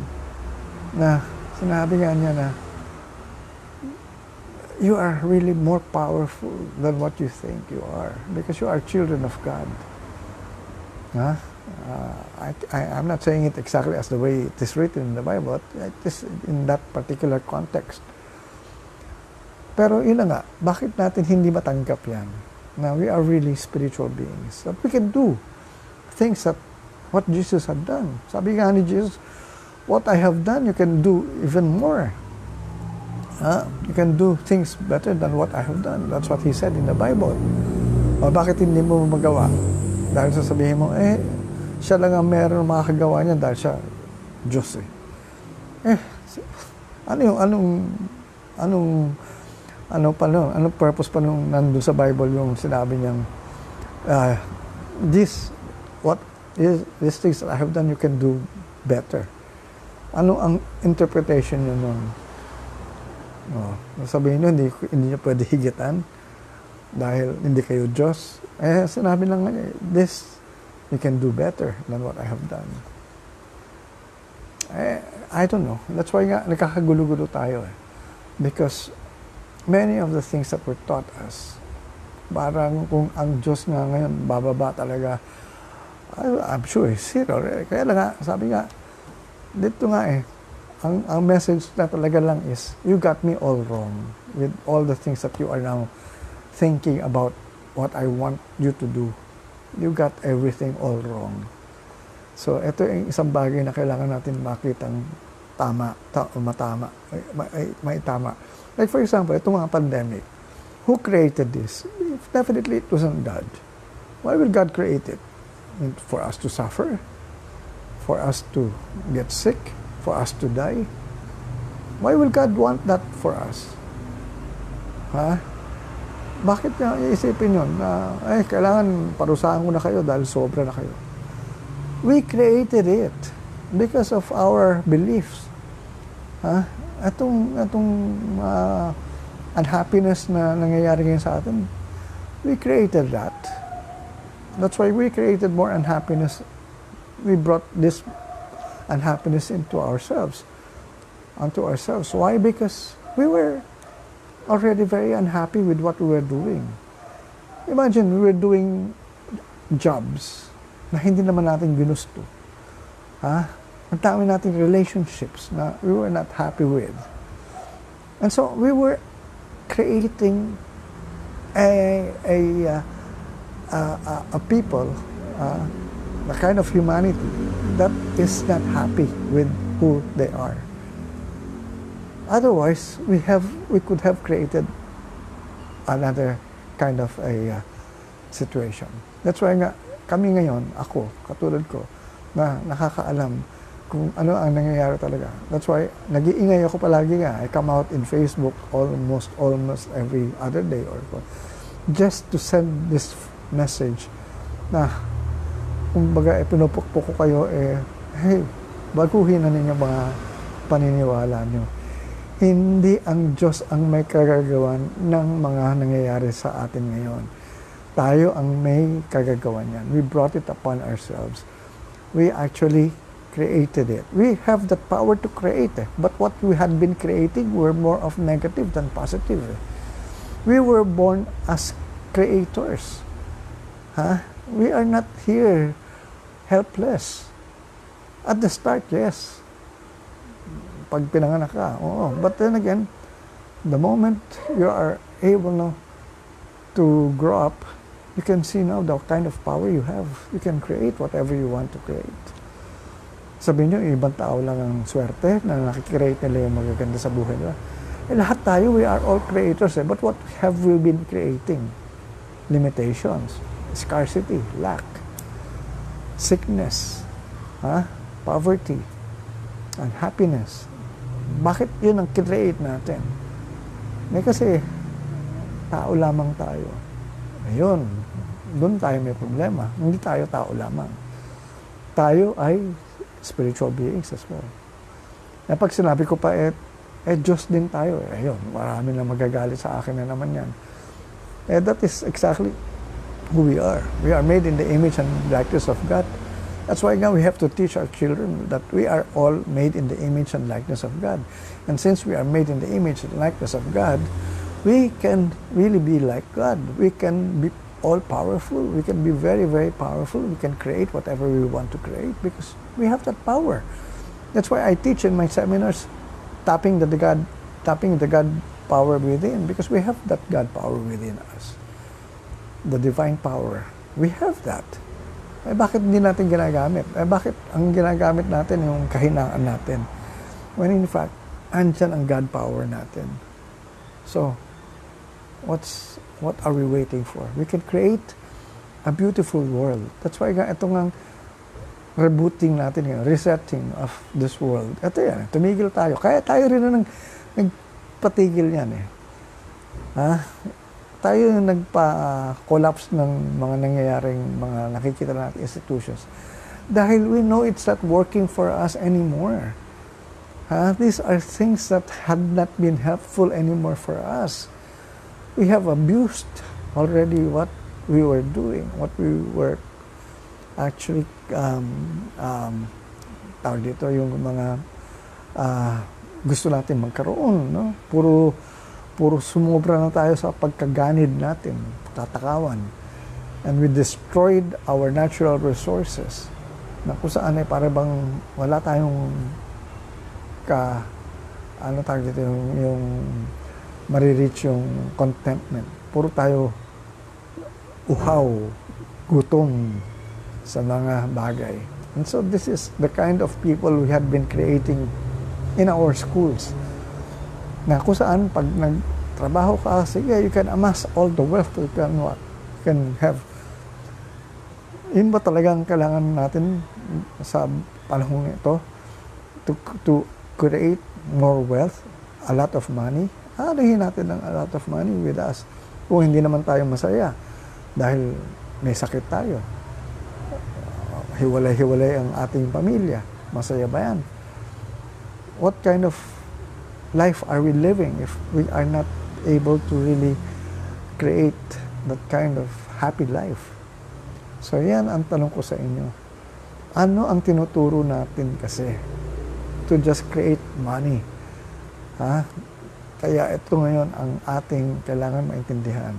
Na sinabi nga niya na, you are really more powerful than what you think you are because you are children of God. Huh? I'm not saying it exactly as the way it is written in the Bible, but it is in that particular context. Pero yun nga, bakit natin hindi matanggap yan? Na we are really spiritual beings. That we can do things that what Jesus had done. Sabi nga ni Jesus, what I have done, you can do even more. You can do things better than what I have done. That's what He said in the Bible. O bakit hindi mo magawa? Dahil sasabihin mo, siya lang ang meron makakagawa niya dahil siya Diyos eh. Anong purpose pa nung nandun sa Bible yung sinabi niyang, these things that I have done, you can do better. Ano ang interpretation niyo nun? Sabihin niyo, hindi niyo pwede higitan dahil hindi kayo Diyos. Sinabi lang nga, this you can do better than what I have done. I don't know. That's why nga nakakagulo-gulo tayo eh. Because many of the things that were taught us, parang kung ang Diyos nga ngayon, bababa talaga, I'm sure, zero. Kaya lang nga, sabi nga, dito nga eh, ang message na talaga lang is, you got me all wrong with all the things that you are now thinking about what I want you to do. You got everything all wrong. So, ito yung isang bagay na kailangan natin makitang may tama. Like for example, itong mga pandemic. Who created this? Definitely it wasn't God. Why will God create it? For us to suffer? For us to get sick? For us to die? Why will God want that for us? Bakit niya iisipin yun na, kailangan parusahan ko na kayo dahil sobra na kayo? We created it because of our beliefs. Atong unhappiness na nangyayari ngayon sa atin, we created that. That's why we created more unhappiness. We brought this unhappiness into ourselves, onto ourselves. Why? Because we were already very unhappy with what we were doing. Imagine, we were doing jobs na hindi naman natin ginusto. Ang dami nating relationships na we were not happy with. And so, we were creating a people, the kind of humanity that is not happy with who they are. Otherwise, we could have created another kind of a situation. That's why nga, kami ngayon, ako, katulad ko, na nakakaalam kung ano ang nangyayari talaga. That's why, nag-iingay ako palagi nga. I come out in Facebook almost every other day or just to send this message na kumbaga pinupukpok ko kayo hey, baguhin na ninyo mga paniniwala nyo. Hindi ang Diyos ang may kagagawan ng mga nangyayari sa atin ngayon. Tayo ang may kagagawan yan. We brought it upon ourselves. We actually created it. We have the power to create it. But what we had been creating were more of negative than positive. We were born as creators. We are not here helpless. At the start, yes. Pag pinanganak ka, oo. But then again, the moment you are able now to grow up, you can see now the kind of power you have. You can create whatever you want to create. Sabihin nyo, ibang tao lang ang swerte na nakikreate nila yung magaganda sa buhay nila. Lahat tayo, we are all creators. But what have we been creating? Limitations, scarcity, lack, sickness, poverty, unhappiness. Bakit yun ang create natin? Kasi tao lamang tayo. Ayun, doon tayo may problema. Hindi tayo tao lamang. Tayo ay spiritual beings as well. Pag sinabi ko pa, Diyos din tayo. Ayun, marami na magagalit sa akin na naman yan. That is exactly who we are. We are made in the image and likeness of God. That's why now we have to teach our children that we are all made in the image and likeness of God. And since we are made in the image and likeness of God, we can really be like God. We can be all-powerful. We can be very, very powerful. We can create whatever we want to create because we have that power. That's why I teach in my seminars tapping the God power within, because we have that God power within us. The divine power. We have that. Bakit hindi natin ginagamit? Bakit ang ginagamit natin yung kahinaan natin? When in fact, andyan ang God power natin. So, what are we waiting for? We can create a beautiful world. That's why ito nga rebooting natin, resetting of this world. Ito yan, tumigil tayo. Kaya tayo rin na nagpatigil yan Tayo yung nagpa-collapse ng mga nangyayaring mga nakikita natin institutions. Dahil we know it's not working for us anymore. These are things that had not been helpful anymore for us. We have abused already what we were doing, what we were actually tawag dito yung mga gusto natin magkaroon, no? Puro sumobra na tayo sa pagkaganid natin, tatakawan. And we destroyed our natural resources. Na kung saan para bang wala tayong tawag dito, yung marireach yung contentment. Puro tayo uhaw, gutom sa mga bagay. And so this is the kind of people we had been creating in our schools. Na kung saan pag nagtrabaho ka, sige, you can amass all the wealth you can have. Yun ba talagang kailangan natin sa panahon ito to create more wealth, a lot of money? Anuhin natin ng a lot of money with us kung hindi naman tayo masaya dahil may sakit tayo. Hiwalay-hiwalay ang ating pamilya. Masaya ba yan? What kind of life are we living if we are not able to really create that kind of happy life? So yan ang tanong ko sa inyo. Ano ang tinuturo natin kasi? To just create money. Kaya ito ngayon ang ating kailangan maintindihan.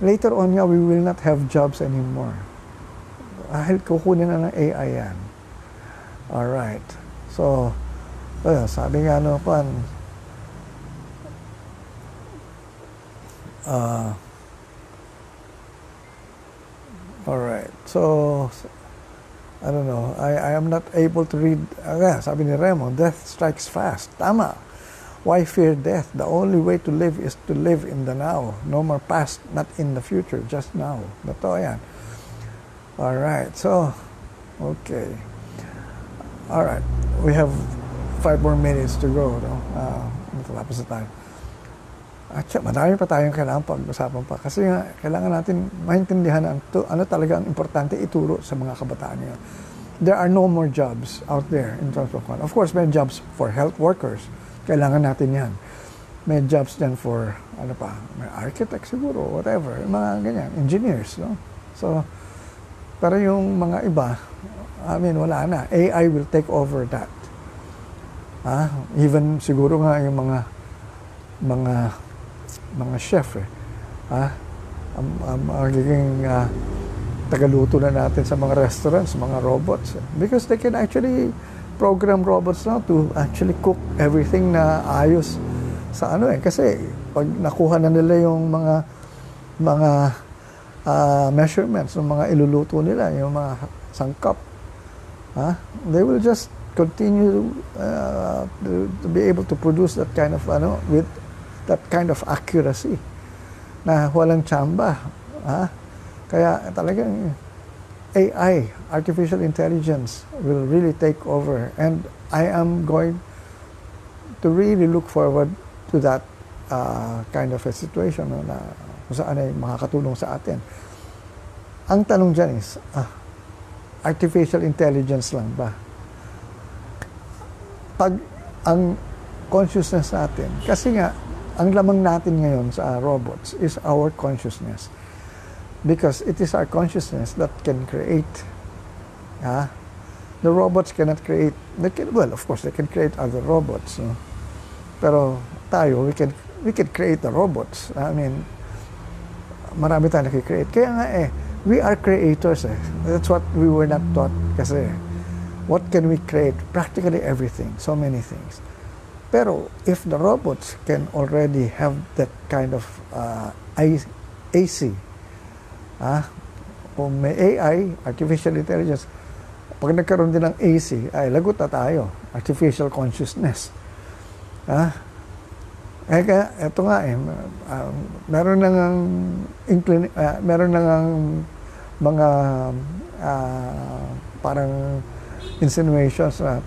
Later on we will not have jobs anymore. Dahil kukunin na ng AI yan. Alright. So, sabi nga alright. So, I don't know. I am not able to read. Sabi ni Remo, death strikes fast. Tama. Why fear death? The only way to live is to live in the now. No more past, not in the future, just now. Totoo yan. Alright. So, okay. Alright. We have 5 more minutes to go. No? Matapos na tayo. At madami pa tayong kailangan pag-usapan pa. Kasi nga, kailangan natin maintindihan ano talaga ang importante ituro sa mga kabataan ngayon. There are no more jobs out there in terms of, of course, may jobs for health workers. Kailangan natin yan. May jobs din for, may architect siguro, whatever. Mga ganyan, engineers. No? So, pero yung mga iba, wala na. AI will take over that. Even siguro nga yung mga chef magiging tagaluto na natin sa mga restaurants, mga robots. Because they can actually program robots now to actually cook everything na ayos sa ano eh. Kasi pag nakuha na nila yung mga measurements ng mga iluluto nila, yung mga sangkap, they will just continue to be able to produce that kind of with that kind of accuracy na walang tsamba. Kaya talagang AI, artificial intelligence, will really take over, and I am going to really look forward to that kind of a situation na kung saan ay makakatulong sa atin. Ang tanong dyan is, artificial intelligence lang ba? Pag ang consciousness natin, kasi nga, ang lamang natin ngayon sa robots is our consciousness. Because it is our consciousness that can create. The robots cannot create. Well, of course, they can create other robots. No? Pero tayo, we can create the robots. I mean, marami tayong nakikreate. Kaya nga we are creators eh. That's what we were not taught. Kasi, what can we create? Practically everything. So many things. Pero, if the robots can already have that kind of AC, kung may AI, artificial intelligence, pag nagkaroon din ng AC, ay lagot na tayo. Artificial consciousness. Kaya, ito nga meron nang mga parang insinuations na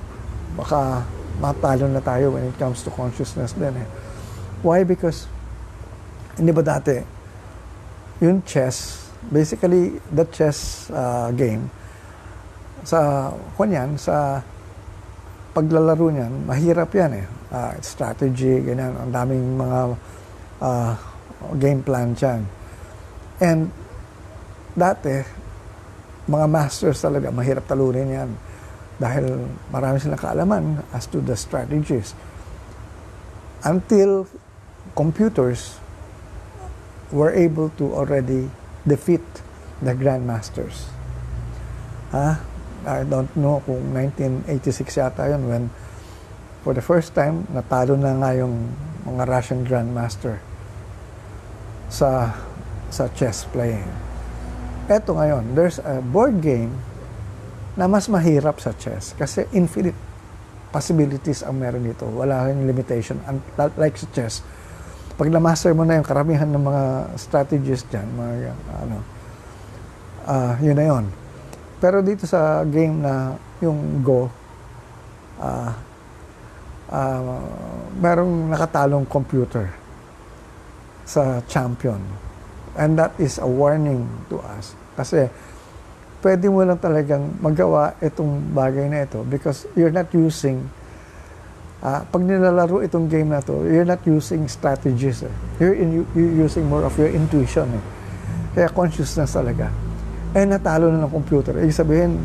baka matalo na tayo when it comes to consciousness din eh. Why? Because, hindi ba dati, yung chess, basically, the chess game, sa paglalaro niyan, mahirap yan eh. Strategy, ganyan, ang daming mga game plan dyan. And dati, mga masters talaga, mahirap talunin yan. Dahil marami silang kaalaman as to the strategies. Until computers were able to already defeat the grandmasters. I don't know kung 1986 yata yun when for the first time natalo na nga yung mga Russian grandmaster sa chess playing. Eto ngayon, there's a board game na mas mahirap sa chess kasi infinite possibilities ang meron dito. Wala kang limitation. Like sa chess, pag na-master mo na yung karamihan ng mga strategies dyan, yun na yun. Pero dito sa game na yung Go, merong nakatalong computer sa champion. And that is a warning to us. Kasi pwede mo lang talagang magawa itong bagay na ito because you're not using, pag nilalaro itong game na to, you're not using strategies. You're using more of your intuition. Kaya consciousness talaga. Natalo na ng computer. Sabihin,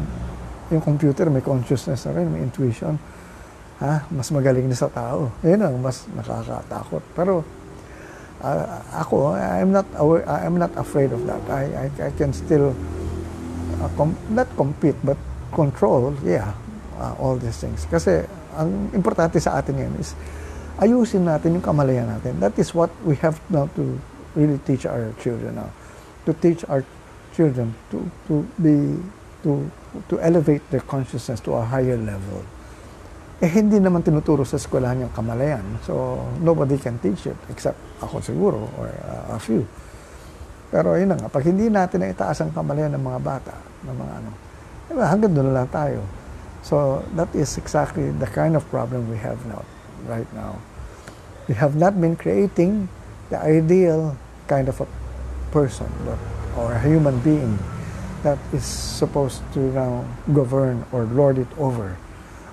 yung computer may consciousness na rin, may intuition. Mas magaling na sa tao. Yun ang mas nakakatakot. Pero ako, I'm not afraid of that. I can still not compete but control, all these things. Kasi ang importante sa atin ngayon is ayusin natin yung kamalayan natin. That is what we have now to really teach our children now. To teach our children to elevate their consciousness to a higher level. Hindi naman tinuturo sa eskwelahan yung kamalayan. So, nobody can teach it except ako siguro or a few. Pero yun na nga, pag hindi natin na itaas ang kamalayan ng mga bata, ng mga hanggang doon lang tayo. So, that is exactly the kind of problem we have now, right now. We have not been creating the ideal kind of a person or a human being that is supposed to now govern or lord it over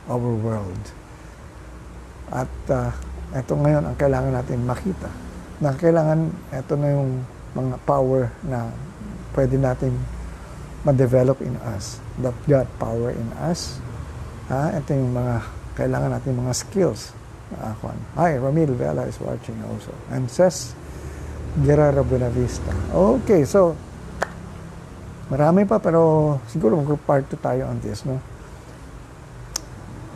our world. At ito ngayon ang kailangan natin makita. Na kailangan, ito na yung mga power na pwede natin ma-develop in us. That God power in us. Ito yung mga kailangan natin mga skills. Hi, Ramil Vela is watching also. And says, Guerrero Buenavista. Okay, so marami pa pero siguro mag-part 2 tayo on this, no?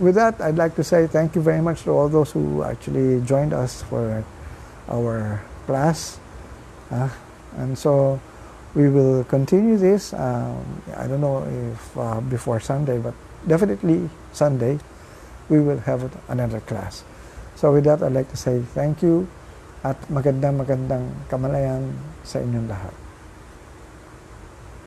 With that, I'd like to say thank you very much to all those who actually joined us for our class. And so we will continue this. I don't know if before Sunday, but definitely Sunday, we will have another class. So with that, I'd like to say thank you at magandang kamalayan sa inyong lahat.